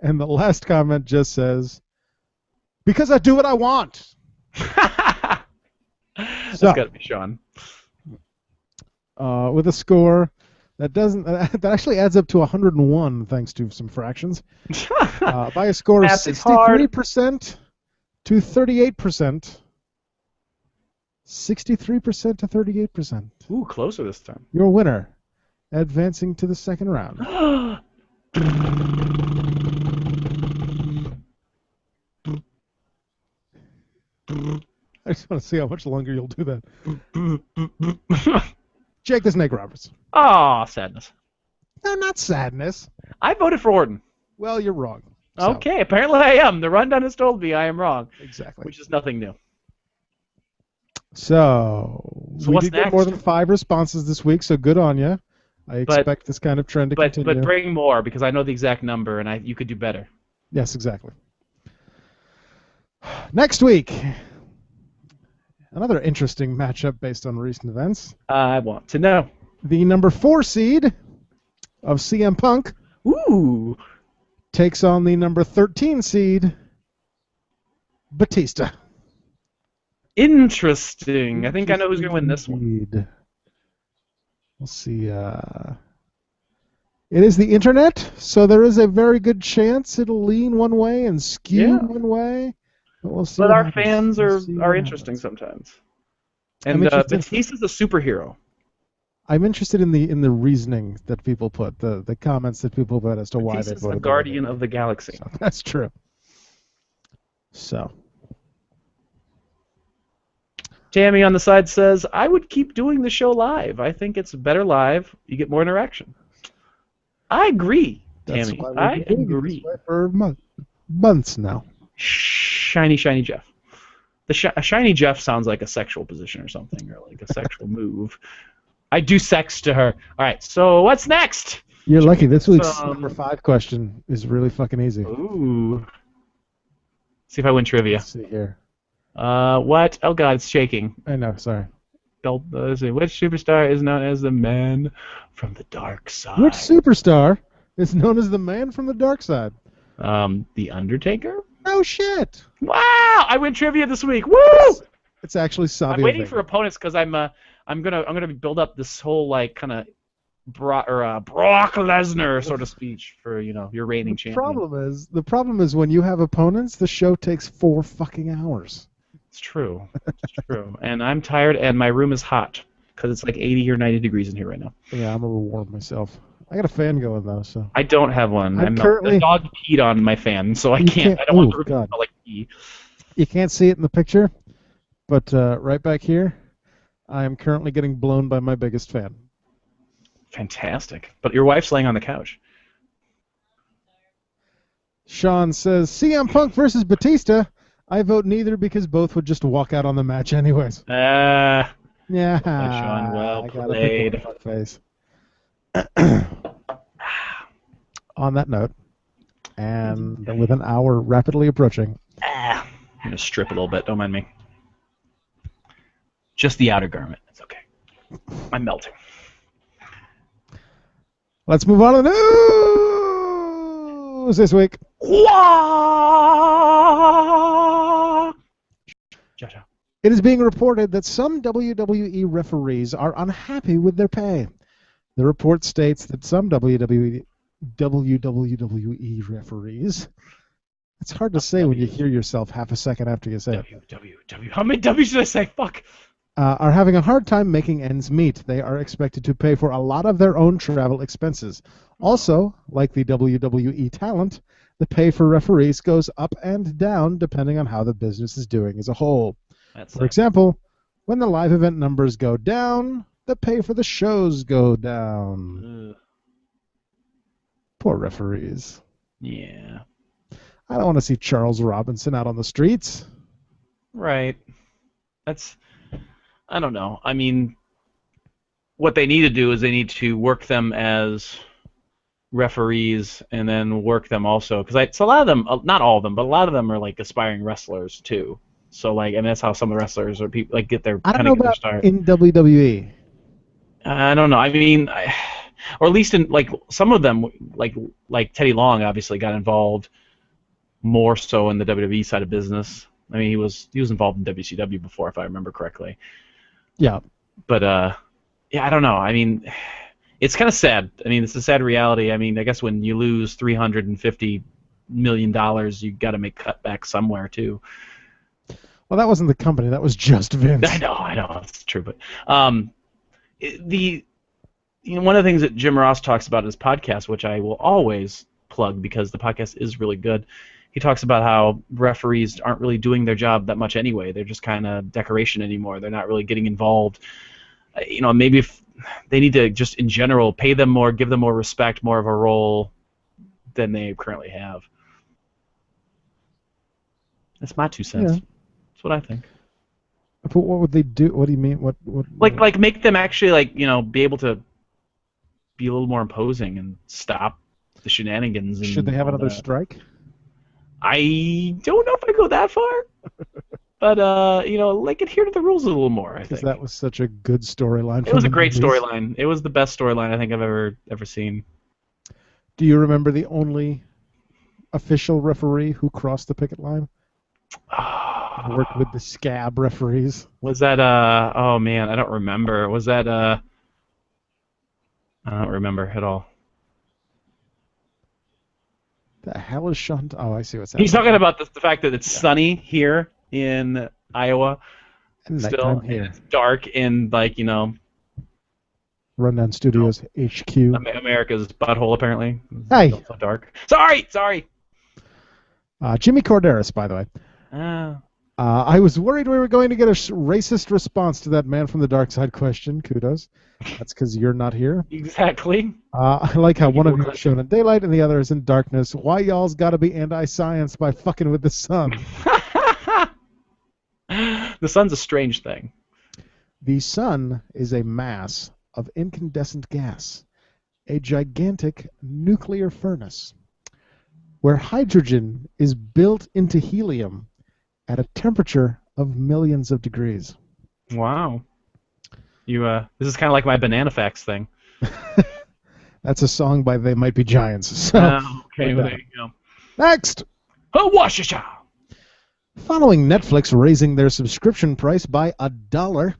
And the last comment just says, because I do what I want. That's got to be Sean. With a score that actually adds up to 101 thanks to some fractions. By a score of 63% to 38%. 63% to 38%. Ooh, closer this time. Your winner, advancing to the second round. I just want to see how much longer you'll do that. Jake the Snake Roberts. Oh, sadness. No, not sadness. I voted for Orton. Well, you're wrong. So, Okay, apparently I am. The rundown has told me I am wrong. exactly. Which is nothing new. So we what's did get next? more than 5 responses this week, so good on you. I expect this kind of trend to continue. But bring more, because I know the exact number, and you could do better. Yes, exactly. Next week, another interesting matchup based on recent events. I want to know. The number 4 seed of CM Punk Ooh. takes on the number 13 seed, Batista. Interesting. I think I know who's going to win this one. Indeed. We'll see. It is the internet, so there is a very good chance it'll lean one way and skew one way. But we'll see. But what our happens. fans We'll see are what interesting happens. sometimes. I'm And interested- Batista's a superhero. I'm interested in the reasoning that people put, the comments that people put as to why they Batista's voted. the guardian of the galaxy. So, that's true. So. Tammy on the side says, I would keep doing the show live. I think it's better live. You get more interaction. I agree, That's Tammy. why we've I been doing it this agree. way for months now. Shiny Jeff. A shiny Jeff sounds like a sexual position or something, or like a sexual move. I do sex to her. All right, so what's next? You're lucky. This week's Um, number 5 question is really fucking easy. Ooh. See if I win trivia. Let's see here. What? Oh God, it's shaking. I know. Sorry. Let's see. Which superstar is known as the man from the dark side? Which superstar is known as the man from the dark side? The Undertaker? Oh shit! Wow! I win trivia this week. Woo! It's actually Savio I'm waiting Vega. for opponents because I'm gonna build up this whole like kind of Brock Lesnar sort of speech for your reigning champion. The problem is when you have opponents, the show takes 4 fucking hours. It's true. It's true. And I'm tired, and my room is hot because it's like 80 or 90 degrees in here right now. Yeah, I'm a little warm myself. I got a fan going though, so. I don't have one. currently- The dog peed on my fan, so I You can't. can't- I don't want oh, to God. smell like pee. You can't see it in the picture, but right back here, I am currently getting blown by my biggest fan. Fantastic. But your wife's laying on the couch. Sean says, CM Punk versus Batista. I vote neither because both would just walk out on the match anyways. Ah. Yeah. Sean, well I gotta played. pick one face. On that note, and with an hour rapidly approaching, I'm gonna strip a little bit. Don't mind me. Just the outer garment. It's okay. I'm melting. let's move on to the news this week. Cha-cha. It is being reported that some WWE referees are unhappy with their pay. The report states that some WWE referees. It's hard to say when you hear yourself half a second after you say it. W. How many W should I say? Fuck. Are having a hard time making ends meet. They are expected to pay for a lot of their own travel expenses. Also, like the WWE talent, the pay for referees goes up and down depending on how the business is doing as a whole. That's For example, when the live event numbers go down, the pay for the shows go down. Poor referees. yeah. I don't want to see Charles Robinson out on the streets. Right. I don't know. I mean, what they need to do is they need to work them as referees and then work them also. Because a lot of them, not all of them, but a lot of them are like aspiring wrestlers too. So like, and that's how some of the wrestlers or people like get their I don't kind know of get their about start. in WWE. I don't know. I mean, or at least in like some of them, like Teddy Long, obviously got involved more so in the WWE side of business. I mean, he was involved in WCW before, if I remember correctly. Yeah. But yeah, I don't know. I mean, it's kind of sad. I mean, it's a sad reality. I mean, I guess when you lose $350 million, you got to make cutbacks somewhere too. Well, that wasn't the company. That was just Vince. I know, it's true, but one of the things that Jim Ross talks about in his podcast, which I will always plug because the podcast is really good. he talks about how referees aren't really doing their job that much anyway. They're just kind of decoration anymore. They're not really getting involved. Maybe if they need to just in general pay them more, give them more respect, more of a role than they currently have. That's my 2 cents. Yeah. That's what I think. But what would they do? What do you mean? What? Like make them actually be able to be a little more imposing and stop the shenanigans. And should they have all another that. strike? I don't know if I go that far, but adhere to the rules a little more. I Because think that was such a good storyline. it was a great storyline. It was the best storyline I think I've ever seen. Do you remember the only official referee who crossed the picket line? Worked with the scab referees. Was that oh man, I don't remember. Was that I don't remember at all. The hell is Sean? Oh, I see what's happening. He's talking about the fact that it's sunny here in Iowa. And Still, nighttime here. and it's dark in Rundown Studios HQ. America's butthole apparently. Hey. It's so dark. Sorry. Jimmy Corderas, by the way. Ah. I was worried we were going to get a racist response to that Man from the Dark Side question. Kudos. That's because you're not here. Exactly. I like how one of you is shown in daylight and the other is in darkness. Why y'all's got to be anti-science by fucking with the sun? The sun's a strange thing. The sun is a mass of incandescent gas, a gigantic nuclear furnace, where hydrogen is built into helium at a temperature of millions of degrees. Wow. This is kind of like my Banana Facts thing. That's a song by They Might Be Giants. So, okay, well, there you go. Next! Oh, Washington! Following Netflix raising their subscription price by $1,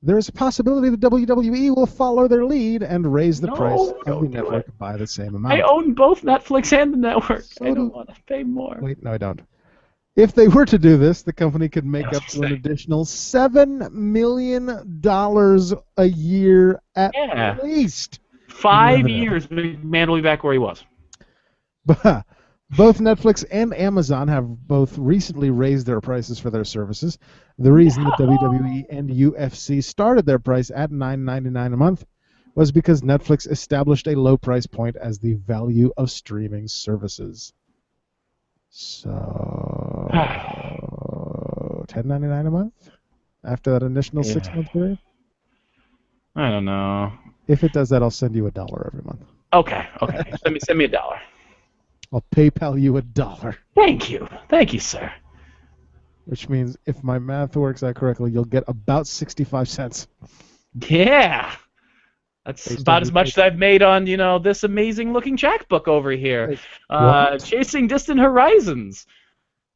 there is a possibility the WWE will follow their lead and raise the price of the network by the same amount. I own both Netflix and the network. So I don't want to pay more. Wait, no, I don't. If they were to do this, the company could make up to an additional $7 million a year at least. 5 years, McMahon will be back where he was. But both Netflix and Amazon have both recently raised their prices for their services. The reason that WWE and UFC started their price at $9.99 a month was because Netflix established a low price point as the value of streaming services. So, $10.99 a month after that initial 6-month period? I don't know. If it does that, I'll send you $1 every month. Okay. Send me $1. I'll PayPal you $1. Thank you, sir. Which means, if my math works out correctly, you'll get about 65 cents. Yeah. That's about as much as I've made on, this amazing-looking checkbook over here. Chasing Distant Horizons.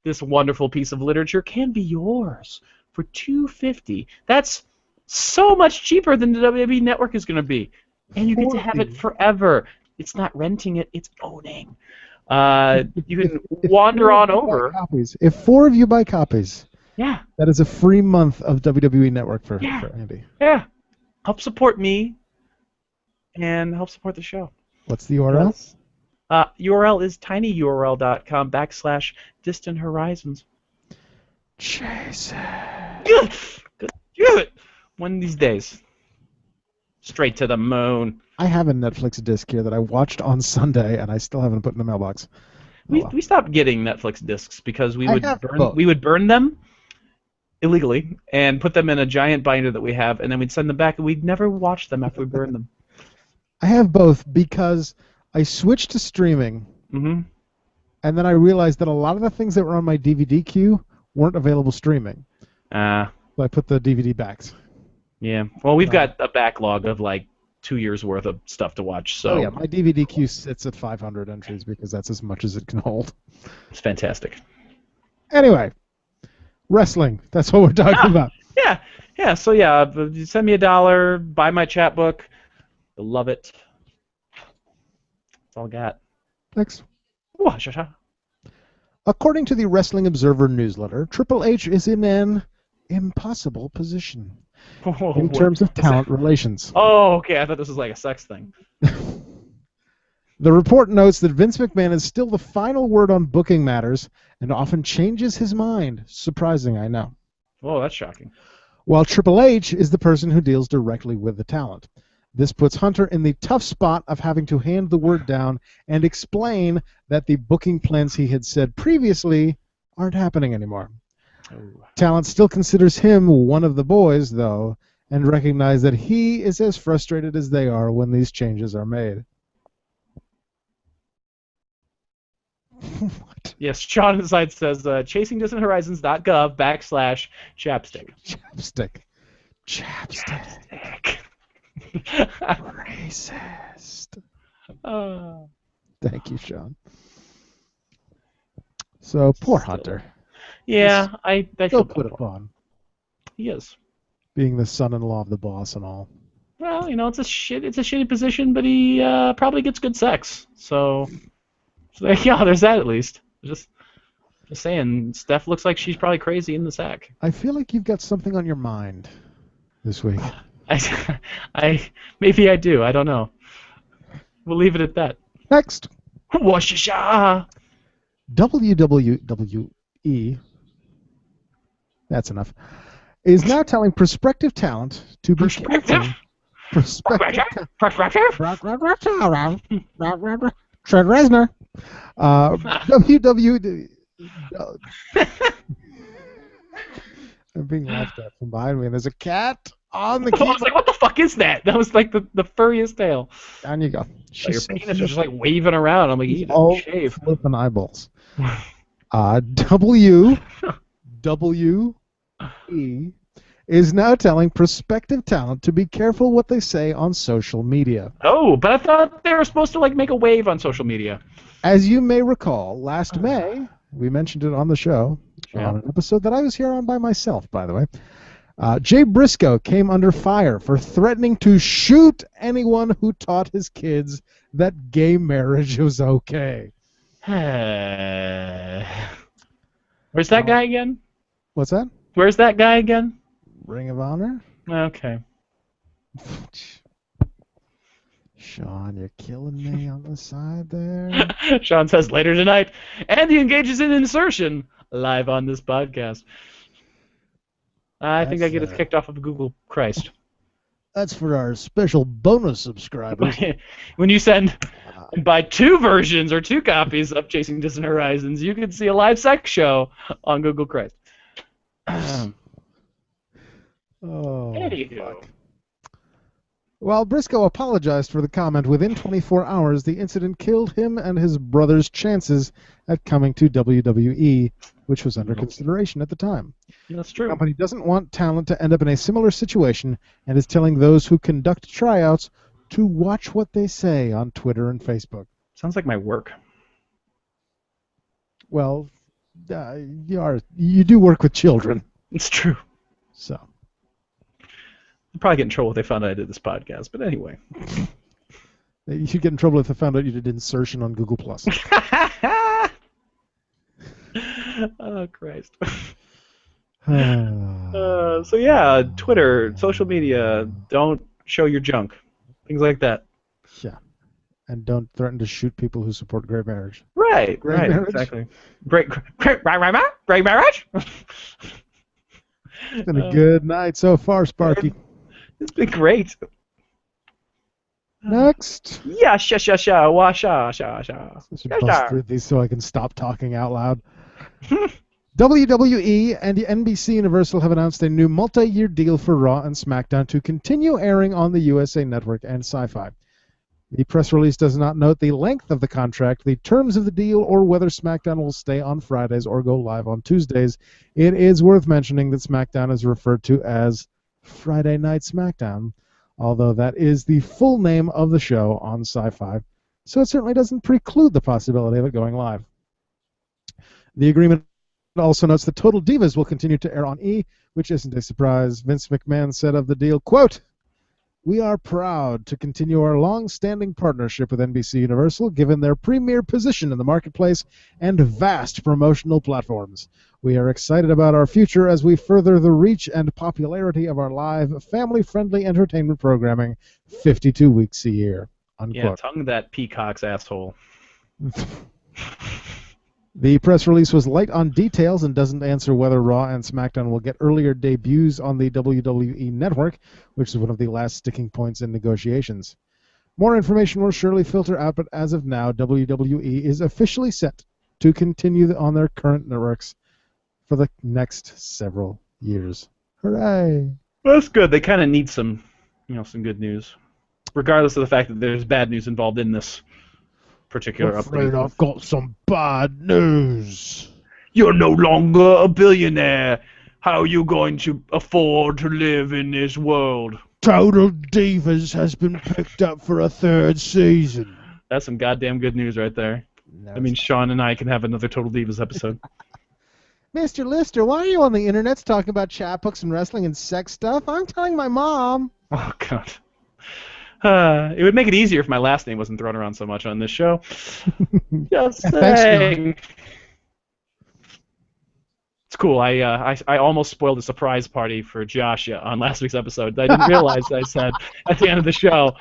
This wonderful piece of literature can be yours for $2.50. That's so much cheaper than the WWE Network is going to be. And you get to have it forever. It's not renting it, it's owning. You can wander on over. If 4 of you buy copies, yeah, that is a free month of WWE Network for Andy. Yeah. Help support me and help support the show. What's the URL? URL is tinyurl.com/Distant Horizons. Chase Good. One of these days. Straight to the moon. I have a Netflix disc here that I watched on Sunday, and I still haven't put in the mailbox. We stopped getting Netflix discs because we would burn them illegally and put them in a giant binder that we have, and then we'd send them back, and we'd never watch them after we burned them. I have both because I switched to streaming, and then I realized that a lot of the things that were on my DVD queue weren't available streaming. So I put the DVD backs. Yeah. Well, we've got a backlog of 2 years worth of stuff to watch. So. Oh yeah, my DVD queue sits at 500 entries because that's as much as it can hold. It's fantastic. Anyway, wrestling. That's what we're talking about. Yeah. So send me $1. Buy my chat book. You'll love it. That's all I got. Thanks. Washita. According to the Wrestling Observer newsletter, Triple H is in an impossible position in terms of talent relations. Oh, okay. I thought this was like a sex thing. The report notes that Vince McMahon is still the final word on booking matters and often changes his mind. Surprising, I know. Oh, that's shocking. While Triple H is the person who deals directly with the talent. This puts Hunter in the tough spot of having to hand the word down and explain that the booking plans he had said previously aren't happening anymore. Oh. Talent still considers him one of the boys, though, and recognize that he is as frustrated as they are when these changes are made. What? Yes, Sean inside says chasingdistanthorizons.gov/chapstick. Chapstick. Racist. Thank you, Sean. So, poor Hunter. Yeah, I Still feel put bad for him. upon, He is. being the son-in-law of the boss and all. Well, it's a shitty position, but he probably gets good sex. So yeah, there's that at least. Just saying, Steph looks like she's probably crazy in the sack. I feel like you've got something on your mind this week. Maybe I do. I don't know. We'll leave it at that. Next. Washisha. WWE, that's enough, is now telling prospective talent to be careful. Prospective. Trent Reznor. WWE. I'm being laughed at from behind me, and there's a cat on the I keyboard. was like, what the fuck is that? That was like the furriest tail. Down you go. Like your penis was just like waving around. I'm like, eat it, shave. Flipping eyeballs. WWE is now telling prospective talent to be careful what they say on social media. Oh, but I thought they were supposed to like make a wave on social media. As you may recall, last May, we mentioned it on the show, on an episode that I was here on by myself, by the way. Jay Briscoe came under fire for threatening to shoot anyone who taught his kids that gay marriage was okay. Where's that guy again? What's that? Where's that guy again? Ring of Honor? Okay. Sean, you're killing me on the side there. Sean says later tonight, Andy engages in insertion live on this podcast. I think I get us kicked off of Google Christ. That's for our special bonus subscribers. When you buy 2 versions or 2 copies of Chasing Distant Horizons, you can see a live sex show on Google Christ. Anywho. Fuck. While Briscoe apologized for the comment, within 24 hours, the incident killed him and his brother's chances at coming to WWE, which was under consideration at the time. That's true. The company doesn't want talent to end up in a similar situation and is telling those who conduct tryouts to watch what they say on Twitter and Facebook. Sounds like my work. Well, you do work with children. It's true. So. I'd probably get in trouble if they found out I did this podcast, but anyway. You should get in trouble if they found out you did insertion on Google+. Oh, Christ. So yeah, Twitter, social media, don't show your junk. Things like that. Yeah. And don't threaten to shoot people who support gay marriage. Right, marriage? Exactly. Great marriage? It's been a good night so far, Sparky. It's been great. Next. Yeah, wa sha. I should bust through these so I can stop talking out loud. WWE and NBC Universal have announced a new multi-year deal for Raw and SmackDown to continue airing on the USA Network and Sci-Fi. The press release does not note the length of the contract, the terms of the deal, or whether SmackDown will stay on Fridays or go live on Tuesdays. It is worth mentioning that SmackDown is referred to as Friday Night SmackDown, although that is the full name of the show on Sci-Fi, so it certainly doesn't preclude the possibility of it going live. The agreement also notes that Total Divas will continue to air on E, which isn't a surprise. Vince McMahon said of the deal, quote, "We are proud to continue our long-standing partnership with NBC Universal, given their premier position in the marketplace and vast promotional platforms. We are excited about our future as we further the reach and popularity of our live, family-friendly entertainment programming 52 weeks a year." unquote. tongue that peacock's asshole. The press release was light on details and doesn't answer whether Raw and SmackDown will get earlier debuts on the WWE Network, which is one of the last sticking points in negotiations. More information will surely filter out, but as of now, WWE is officially set to continue on their current networks for the next several years. Hooray! Well, that's good. They kind of need some good news, regardless of the fact that there's bad news involved in this particular Afraid update. I've got some bad news. You're no longer a billionaire. How are you going to afford to live in this world? Total Divas has been picked up for a third season. That's some goddamn good news right there. No, I mean, Sean and I can have another Total Divas episode. Mr. Lister, why are you on the internet talking about chapbooks and wrestling and sex stuff? I'm telling my mom. Oh, God. It would make it easier if my last name wasn't thrown around so much on this show. Just saying. It's cool. I almost spoiled a surprise party for Josh on last week's episode. I didn't realize I said at the end of the show.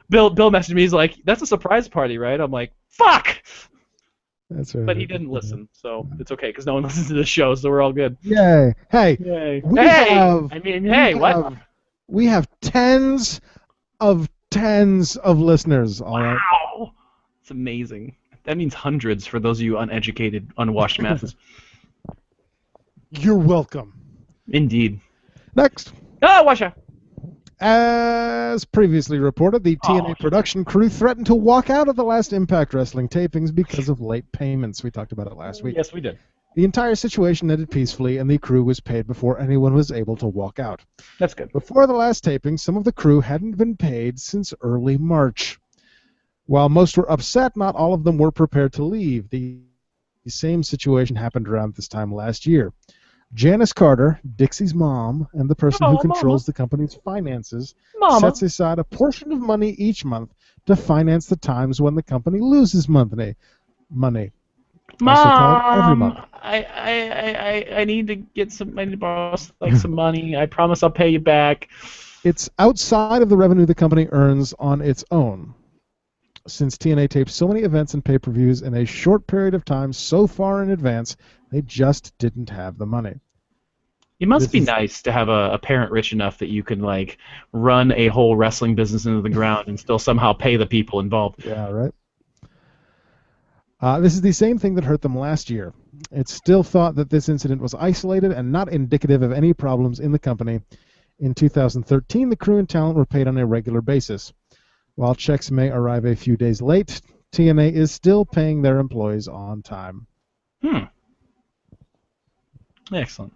Bill messaged me. He's like, "That's a surprise party, right?" I'm like, "Fuck!" That's right. But he didn't listen, so it's okay because no one listens to the show, so we're all good. Yay! Hey, Yay! What? We have tens of listeners. All right. Wow! It's amazing. That means hundreds for those of you uneducated, unwashed masses. You're welcome. Indeed. Next. Oh, watch out! As previously reported, the TNA production crew threatened to walk out of the last Impact Wrestling tapings because of late payments. We talked about it last week. Yes, we did. The entire situation ended peacefully, and the crew was paid before anyone was able to walk out. That's good. Before the last taping, some of the crew hadn't been paid since early March. While most were upset, not all of them were prepared to leave. The same situation happened around this time last year. Janice Carter, Dixie's mom, and the person who controls the company's finances, sets aside a portion of money each month to finance the times when the company loses money. Mom, every month. I need to get some. I need to borrow some money. I promise I'll pay you back. It's outside of the revenue the company earns on its own. Since TNA tapes so many events and pay-per-views in a short period of time so far in advance, they just didn't have the money. It must be nice to have a parent rich enough that you can run a whole wrestling business into the ground and still somehow pay the people involved. Yeah, right. This is the same thing that hurt them last year. It's still thought that this incident was isolated and not indicative of any problems in the company. In 2013, the crew and talent were paid on a regular basis. While checks may arrive a few days late, TNA is still paying their employees on time. Excellent.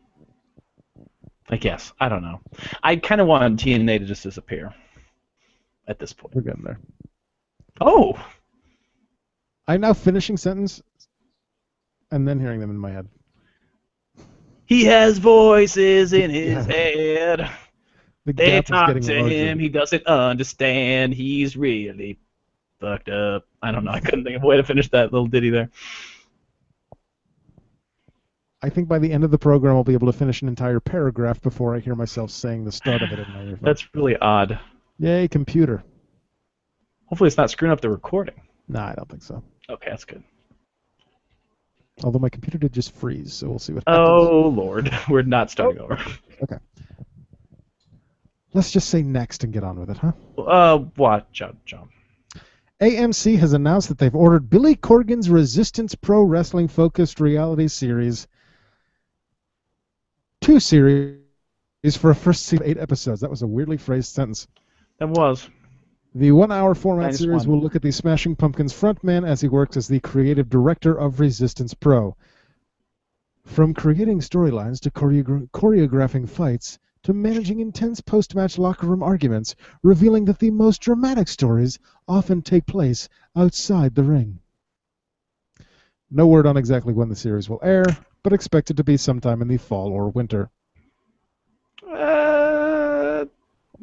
I guess. I don't know. I kind of want TNA to just disappear at this point. We're getting there. Oh! I'm now finishing sentence and then hearing them in my head. He has voices in his head. They talk to him. He doesn't understand. He's really fucked up. I don't know. I couldn't think of a way to finish that little ditty there. I think by the end of the program I'll be able to finish an entire paragraph before I hear myself saying the start of it in my earphone. That's really odd. Yay, computer. Hopefully it's not screwing up the recording. Nah, I don't think so. Okay, that's good. Although my computer did just freeze, so we'll see what happens. Oh, Lord. We're not starting over. Okay. Let's just say next and get on with it, huh? What, John? AMC has announced that they've ordered Billy Corgan's Resistance Pro Wrestling-focused reality series, 2 series, for a first season of 8 episodes. That was a weirdly phrased sentence. That was. The 1-hour format series 1. will look at the Smashing Pumpkins frontman as he works as the creative director of Resistance Pro. From creating storylines to choreographing fights, to managing intense post-match locker room arguments, revealing that the most dramatic stories often take place outside the ring. No word on exactly when the series will air, but expected to be sometime in the fall or winter.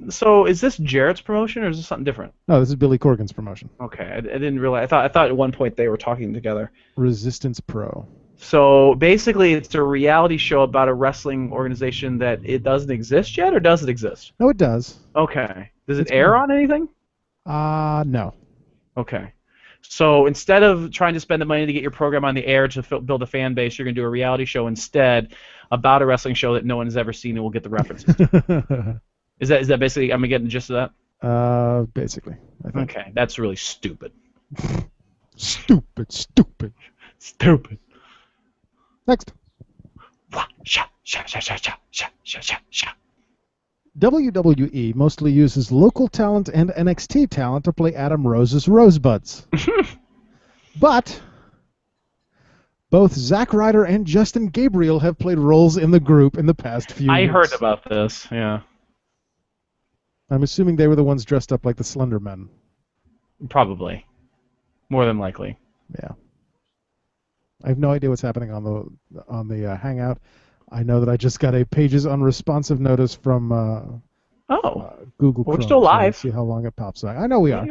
So is this Jarrett's promotion or is this something different? No, this is Billy Corgan's promotion. Okay, I didn't realize. I thought at one point they were talking together. Resistance Pro. So basically, it's a reality show about a wrestling organization that it doesn't exist yet, or does it exist? No, it does. Okay. Does it It's air cool. on anything? No. Okay. So instead of trying to spend the money to get your program on the air to build a fan base, you're going to do a reality show instead about a wrestling show that no one has ever seen and will get the references. Is that basically? Am I getting the gist of that? Basically. I think. Okay, that's really stupid. Stupid. Stupid. Next. WWE mostly uses local talent and NXT talent to play Adam Rose's Rosebuds. But both Zack Ryder and Justin Gabriel have played roles in the group in the past few years. I heard about this, yeah. I'm assuming they were the ones dressed up like the Slender Men. Probably. More than likely. Yeah. I have no idea what's happening on the Hangout. I know that I just got a pages unresponsive notice from Google Chrome. We're still live. So see how long it pops back. I know we are.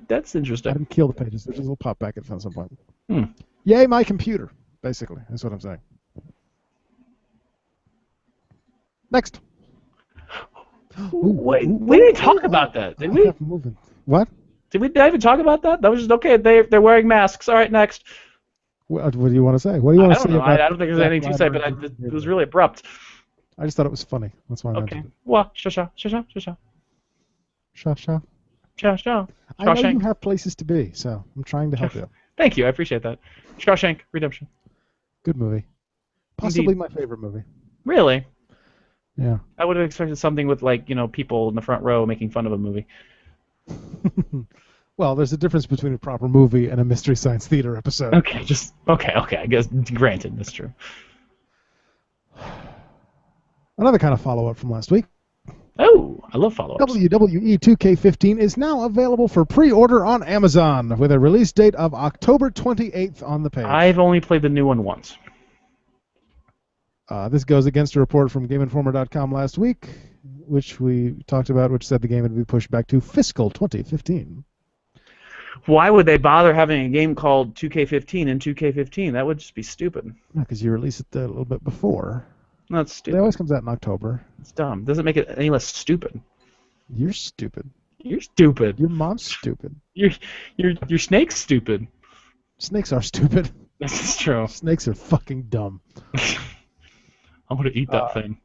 That's interesting. I didn't kill the pages. There's a little pop back at some point. Yay, my computer, basically. That's what I'm saying. Next. Wait, we didn't talk about that, did we? What? Did we not even talk about that? That was just okay. They're wearing masks. All right, next. What do you want to say? What do you want to say about I don't think there's anything to say, but it was really abrupt. I just thought it was funny. That's why I mentioned it. Well, sha. I know you have places to be, so I'm trying to help you. Thank you. I appreciate that. Shawshank Redemption. Good movie. Possibly my favorite movie. Really? Yeah. I would have expected something with, like, people in the front row making fun of a movie. Well, there's a difference between a proper movie and a Mystery Science Theater episode. Okay. I guess, granted, that's true. Another kind of follow-up from last week. Oh, I love follow-ups. WWE 2K15 is now available for pre-order on Amazon with a release date of October 28th on the page. I've only played the new one once. This goes against a report from GameInformer.com last week, which we talked about, which said the game would be pushed back to fiscal 2015. Why would they bother having a game called 2K15 in 2K15? That would just be stupid. Because you release it a little bit before. No, that's stupid. It always comes out in October. It's dumb. Doesn't make it any less stupid. You're stupid. You're stupid. Your mom's stupid. Your snake's stupid. Snakes are stupid. That's true. Snakes are fucking dumb. I'm gonna eat that thing.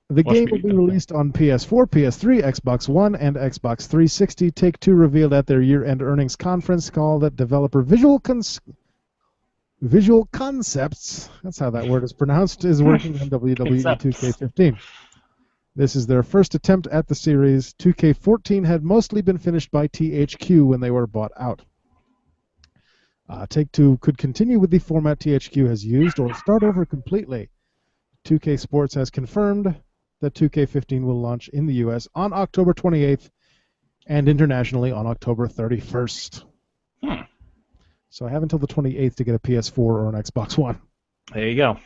The game will be released on PS4, PS3, Xbox One, and Xbox 360. Take-Two revealed at their year-end earnings conference call that developer Visual Concepts, that's how that word is pronounced, is working on WWE 2K15. This is their first attempt at the series. 2K14 had mostly been finished by THQ when they were bought out. Take-Two could continue with the format THQ has used or start over completely. 2K Sports has confirmed that 2K15 will launch in the U.S. on October 28th and internationally on October 31st. So I have until the 28th to get a PS4 or an Xbox One. There you go.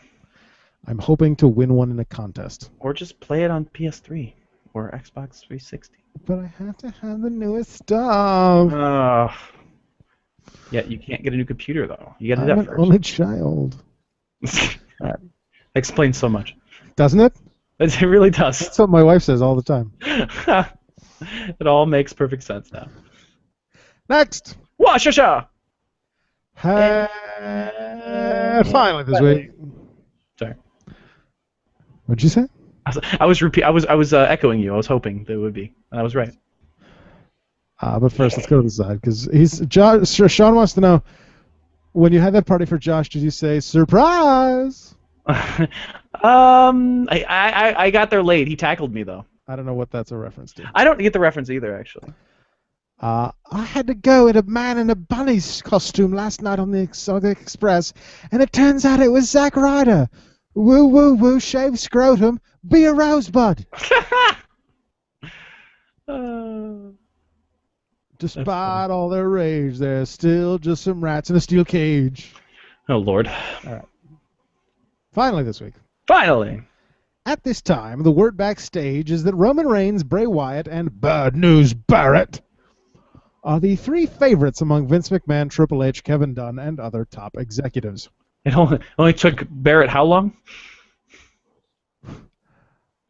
I'm hoping to win one in a contest. Or just play it on PS3 or Xbox 360. But I have to have the newest stuff. Yeah, you can't get a new computer, though. You got to do that first. I'm an only child. That explains so much. Doesn't it? It really does. That's what my wife says all the time. It all makes perfect sense now. Next. Washasha. Finally this week. Sorry. What'd you say? I was echoing you. I was hoping that it would be, and I was right. But first, let's go to the side because Sean wants to know, when you had that party for Josh, did you say surprise? I got there late. He tackled me though. I don't know what that's a reference to. I don't get the reference either, actually. I had to go in a man in a bunny's costume last night on the Express, and it turns out it was Zack Ryder. Woo woo woo, shave scrotum, be a rosebud. Despite all their rage, there's still just some rats in a steel cage. Oh Lord! All right. Finally this week. Finally. At this time, the word backstage is that Roman Reigns, Bray Wyatt, and Bad News Barrett are the three favorites among Vince McMahon, Triple H, Kevin Dunn, and other top executives. It only took Barrett how long?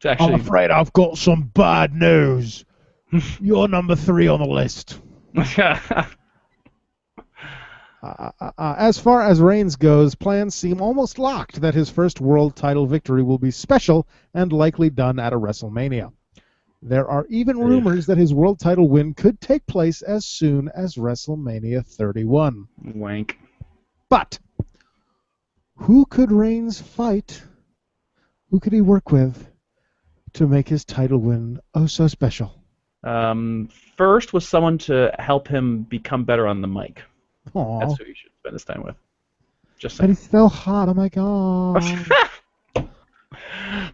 I'm afraid I've got some bad news. You're number 3 on the list. As far as Reigns goes, plans seem almost locked that his first world title victory will be special and likely done at a WrestleMania. There are even rumors that his world title win could take place as soon as WrestleMania 31. Wank. But who could Reigns fight? Who could he work with to make his title win oh so special? First was someone to help him become better on the mic. Aww. That's who you should spend his time with. Just But saying. he's so hot. Oh my god.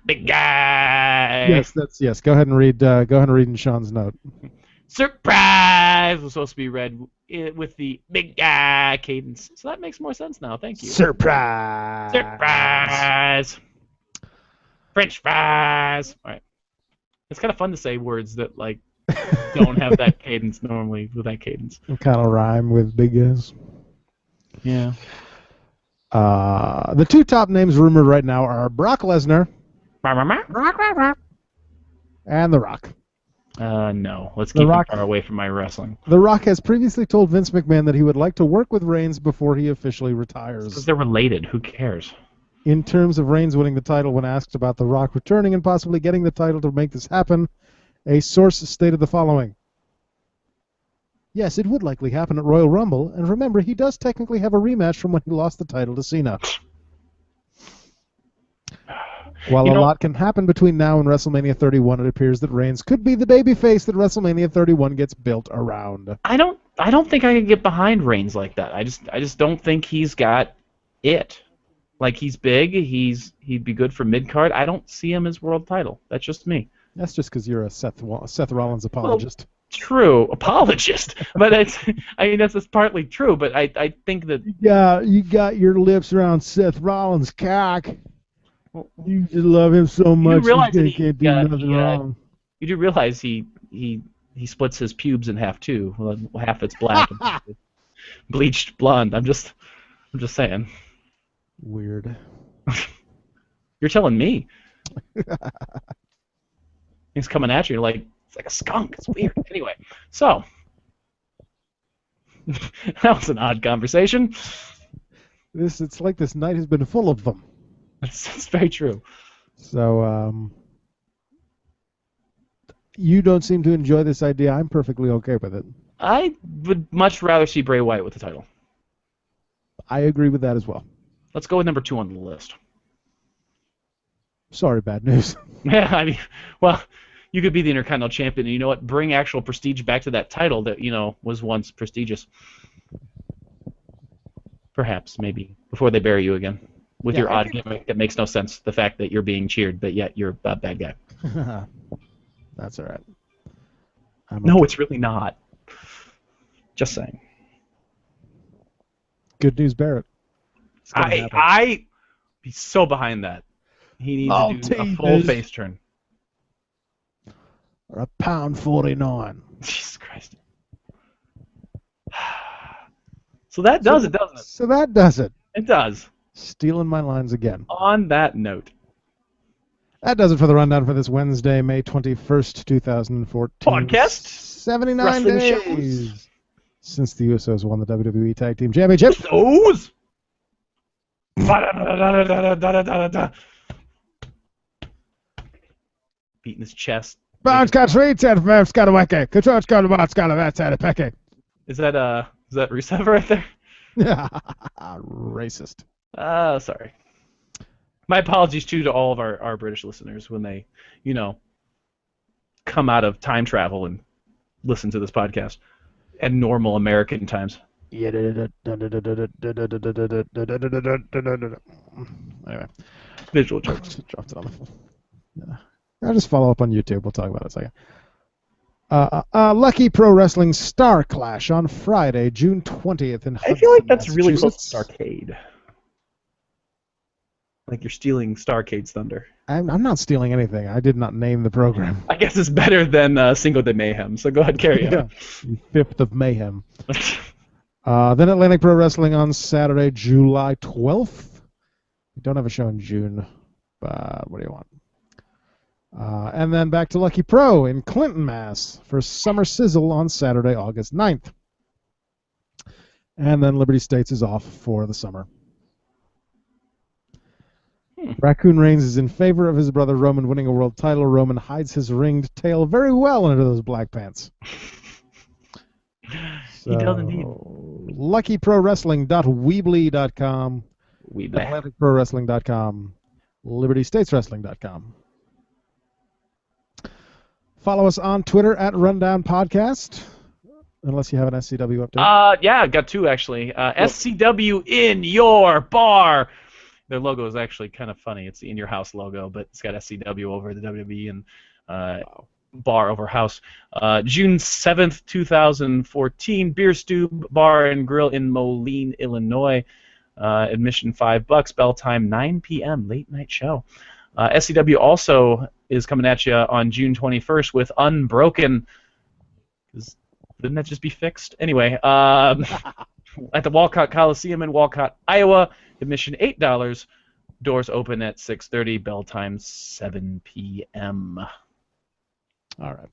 Big guy. Yes. Go ahead and read. Go ahead and read in Sean's note. Surprise was supposed to be read with the big guy cadence, so that makes more sense now. Thank you. Surprise. Surprise. French fries. All right. It's kind of fun to say words that like don't have that cadence normally with that cadence. Kind of rhyme with big guys. Yeah. The 2 top names rumored right now are Brock Lesnar and The Rock. No. Let's keep him far away from my wrestling. The Rock has previously told Vince McMahon that he would like to work with Reigns before he officially retires. Because they're related. Who cares? In terms of Reigns winning the title, when asked about The Rock returning and possibly getting the title to make this happen, a source stated the following. Yes, it would likely happen at Royal Rumble, and remember, he does technically have a rematch from when he lost the title to Cena. While a lot can happen between now and WrestleMania 31, it appears that Reigns could be the babyface that WrestleMania 31 gets built around. I don't think I can get behind Reigns like that. I just don't think he's got it. Like, he's big, he'd be good for mid-card. I don't see him as world title. That's just me. That's just because you're a Seth Rollins apologist. Well, true, apologist. But that's partly true. But I think that you got your lips around Seth Rollins' cock. You just love him so much. You can't do nothing wrong. You do realize he splits his pubes in half too. Well, half it's black, and half it's bleached blonde. I'm just saying. Weird. You're telling me. He's coming at you like it's like a skunk. It's weird. Anyway, so that was an odd conversation. It's like this night has been full of them. It's very true. So you don't seem to enjoy this idea. I'm perfectly okay with it. I would much rather see Bray Wyatt with the title. I agree with that as well. Let's go with number 2 on the list. Sorry, bad news. Yeah, I mean, well, you could be the Intercontinental Champion, and you know what? Bring actual prestige back to that title that, was once prestigious. Perhaps, maybe, before they bury you again. With your odd gimmick that makes no sense. The fact that you're being cheered, but yet you're a bad guy. That's all right. No, it's really not. Just saying. Good news, Barrett. I'd be so behind that. He needs to do a full face turn. Or £1.49. Jesus Christ. So that does it, doesn't it? So that does it. It does. Stealing my lines again. On that note. That does it for the rundown for this Wednesday, May 21st, 2014. Podcast? 79 Wrestling days shows. Since the Usos won the WWE Tag Team Championship. Usos! Beating his chest. Is that Rusev right there? Racist. Sorry. My apologies too to all of our British listeners when they, come out of time travel and listen to this podcast at normal American times. Anyway. Visual jokes. Dropped it on the phone. Yeah. I'll just follow up on YouTube. We'll talk about it in a second. Lucky Pro Wrestling Star Clash on Friday, June 20th in Hudson, I feel like that's really close to Massachusetts. Starcade. Like you're stealing Starcade's thunder. I'm not stealing anything. I did not name the program. I guess it's better than Cinco de Mayhem, so go ahead, carry on. 5th of Mayhem. Then Atlantic Pro Wrestling on Saturday, July 12th. We don't have a show in June, but what do you want? And then back to Lucky Pro in Clinton, Mass. for Summer Sizzle on Saturday, August 9th. And then Liberty States is off for the summer. Raccoon Reigns is in favor of his brother Roman winning a world title. Roman hides his ringed tail very well under those black pants. He does indeed. LuckyProWrestling.weebly.com, Weebly. AtlanticProWrestling.com, LibertyStatesWrestling.com. Follow us on Twitter at Rundown Podcast, unless you have an SCW update. Yeah, I've got two actually. SCW in your bar. Their logo is actually kind of funny. It's the In Your House logo, but it's got SCW over the WWE and bar over house. June 7th, 2014, Beer Stew Bar and Grill in Moline, Illinois. Admission $5. Bell time 9 p.m. Late night show. SCW also is coming at you on June 21st with Unbroken. Didn't that just be fixed? Anyway, at the Walcott Coliseum in Walcott, Iowa. Admission $8. Doors open at 6:30. Bell time 7 p.m. All right.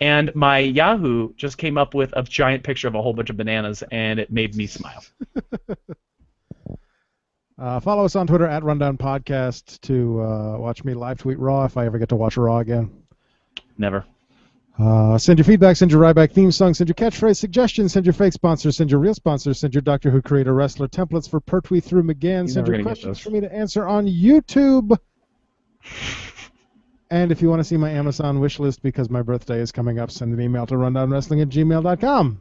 And my Yahoo just came up with a giant picture of a whole bunch of bananas, and it made me smile. Follow us on Twitter at Rundown Podcast to watch me live tweet Raw if I ever get to watch Raw again. Never. Send your feedback, send your Ryback theme song, send your catchphrase suggestions, send your fake sponsors, send your real sponsors, send your Doctor Who Creator Wrestler templates for Pertwee through McGann, send your questions for me to answer on YouTube. And if you want to see my Amazon wish list because my birthday is coming up, send an email to rundownwrestling@gmail.com.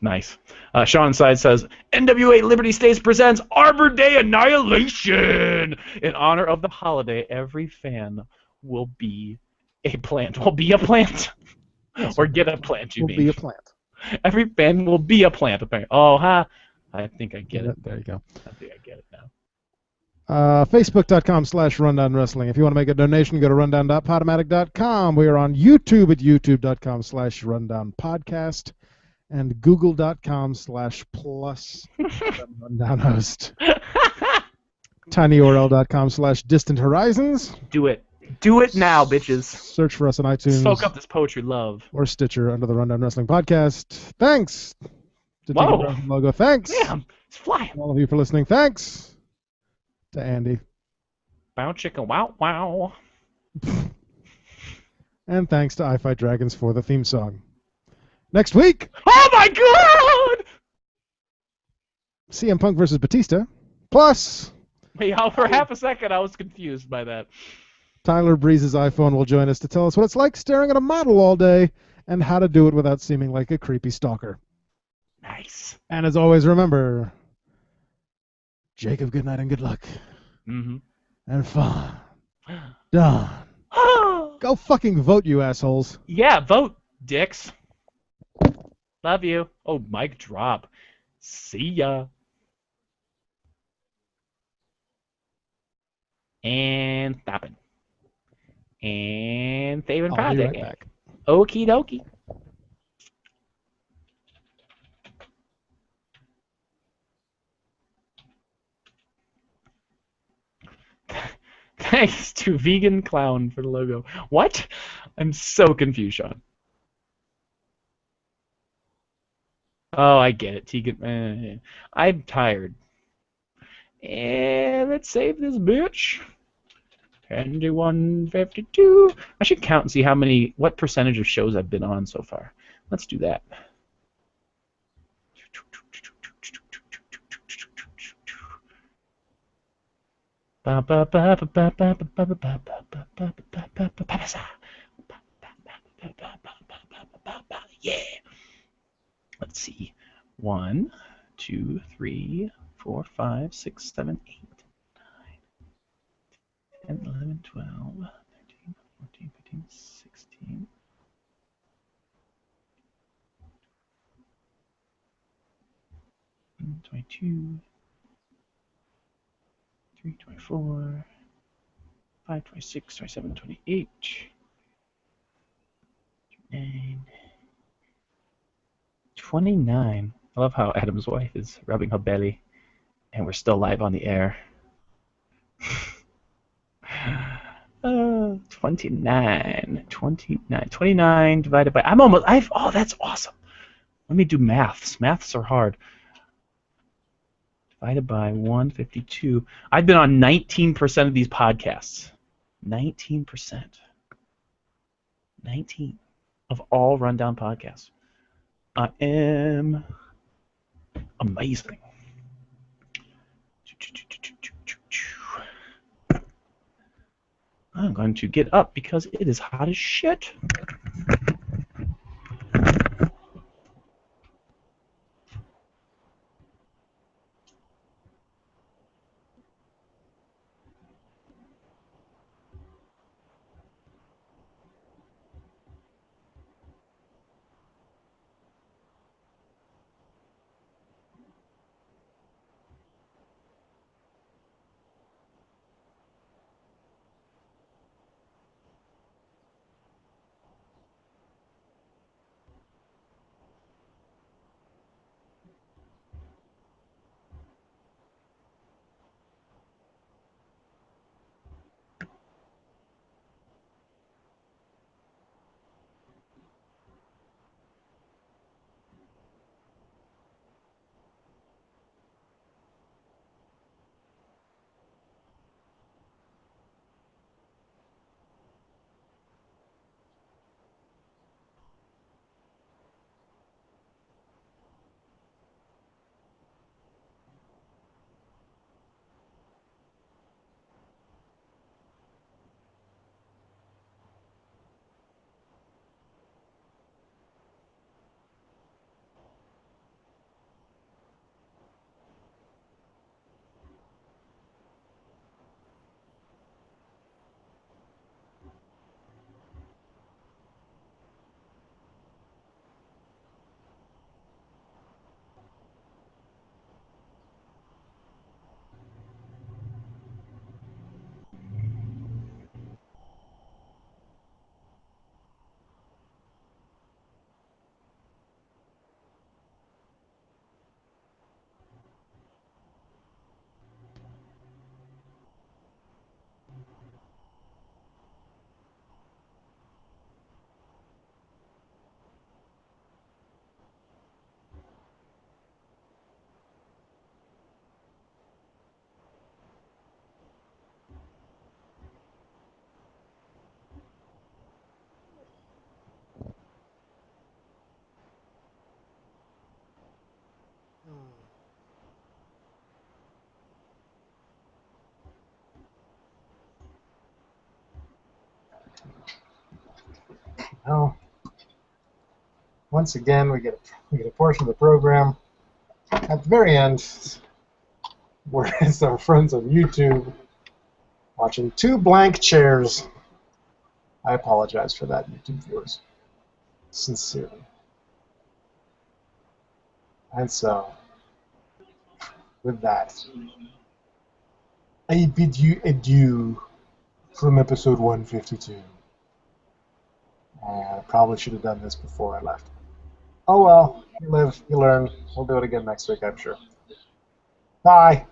Nice. Sean Side says, NWA Liberty States presents Arbor Day Annihilation. In honor of the holiday, every fan will be a plant. Will be a plant? Or get a plant, you mean? Will be a plant. Every fan will be a plant, apparently. Oh, ha. I think I get it. There you go. I think I get it now. Facebook.com/Rundown Wrestling. If you want to make a donation, go to rundown.podomatic.com. We are on YouTube at youtube.com/Rundown Podcast and google.com/plus Rundown Host. tinyurl.com/Distant Horizons. Do it. Do it now, bitches. Search for us on iTunes. Soak up this poetry love. Or Stitcher under the Rundown Wrestling Podcast. Thanks to Whoa. Team Logo. Thanks. Damn, it's flying. All of you for listening. Thanks to Andy. Bow chicken, wow, wow. And thanks to I Fight Dragons for the theme song. Next week. Oh my God! CM Punk versus Batista. Plus. Wait, for half a second I was confused by that. Tyler Breeze's iPhone will join us to tell us what it's like staring at a model all day and how to do it without seeming like a creepy stalker. Nice. And as always, remember, Jacob, good night and good luck. Mm-hmm. And fun. Done. Go fucking vote, you assholes. Yeah, vote, dicks. Love you. Oh, mic drop. See ya. And stopping. And saving project. Be right back. Okie dokie. Thanks to Vegan Clown for the logo. What? I'm so confused, Sean. Oh, I get it. Tegan. I'm tired. And let's save this bitch. 21:52. I should count and see what percentage of shows I've been on so far. Let's do that. Yeah. Let's see. 1, 2, 3, 4, 5, 6, 7, 8, 9, 10, 11, 12, 13, 14, 15, 16. And 22, 23, 24, 25, 26, 27, 28, 29. I love how Adam's wife is rubbing her belly, and we're still live on the air. 29 divided by... Oh, that's awesome. Let me do maths. Maths are hard. Divided by 152. I've been on 19% of these podcasts. 19%. 19 of all Rundown podcasts. I am amazing. I'm going to get up because it is hot as shit. Well, once again, we get a portion of the program at the very end, where it's our friends on YouTube watching two blank chairs. I apologize for that, YouTube viewers. Sincerely. And so, with that, I bid you adieu from episode 152. I probably should have done this before I left. Oh well, you live, you learn. We'll do it again next week, I'm sure. Bye!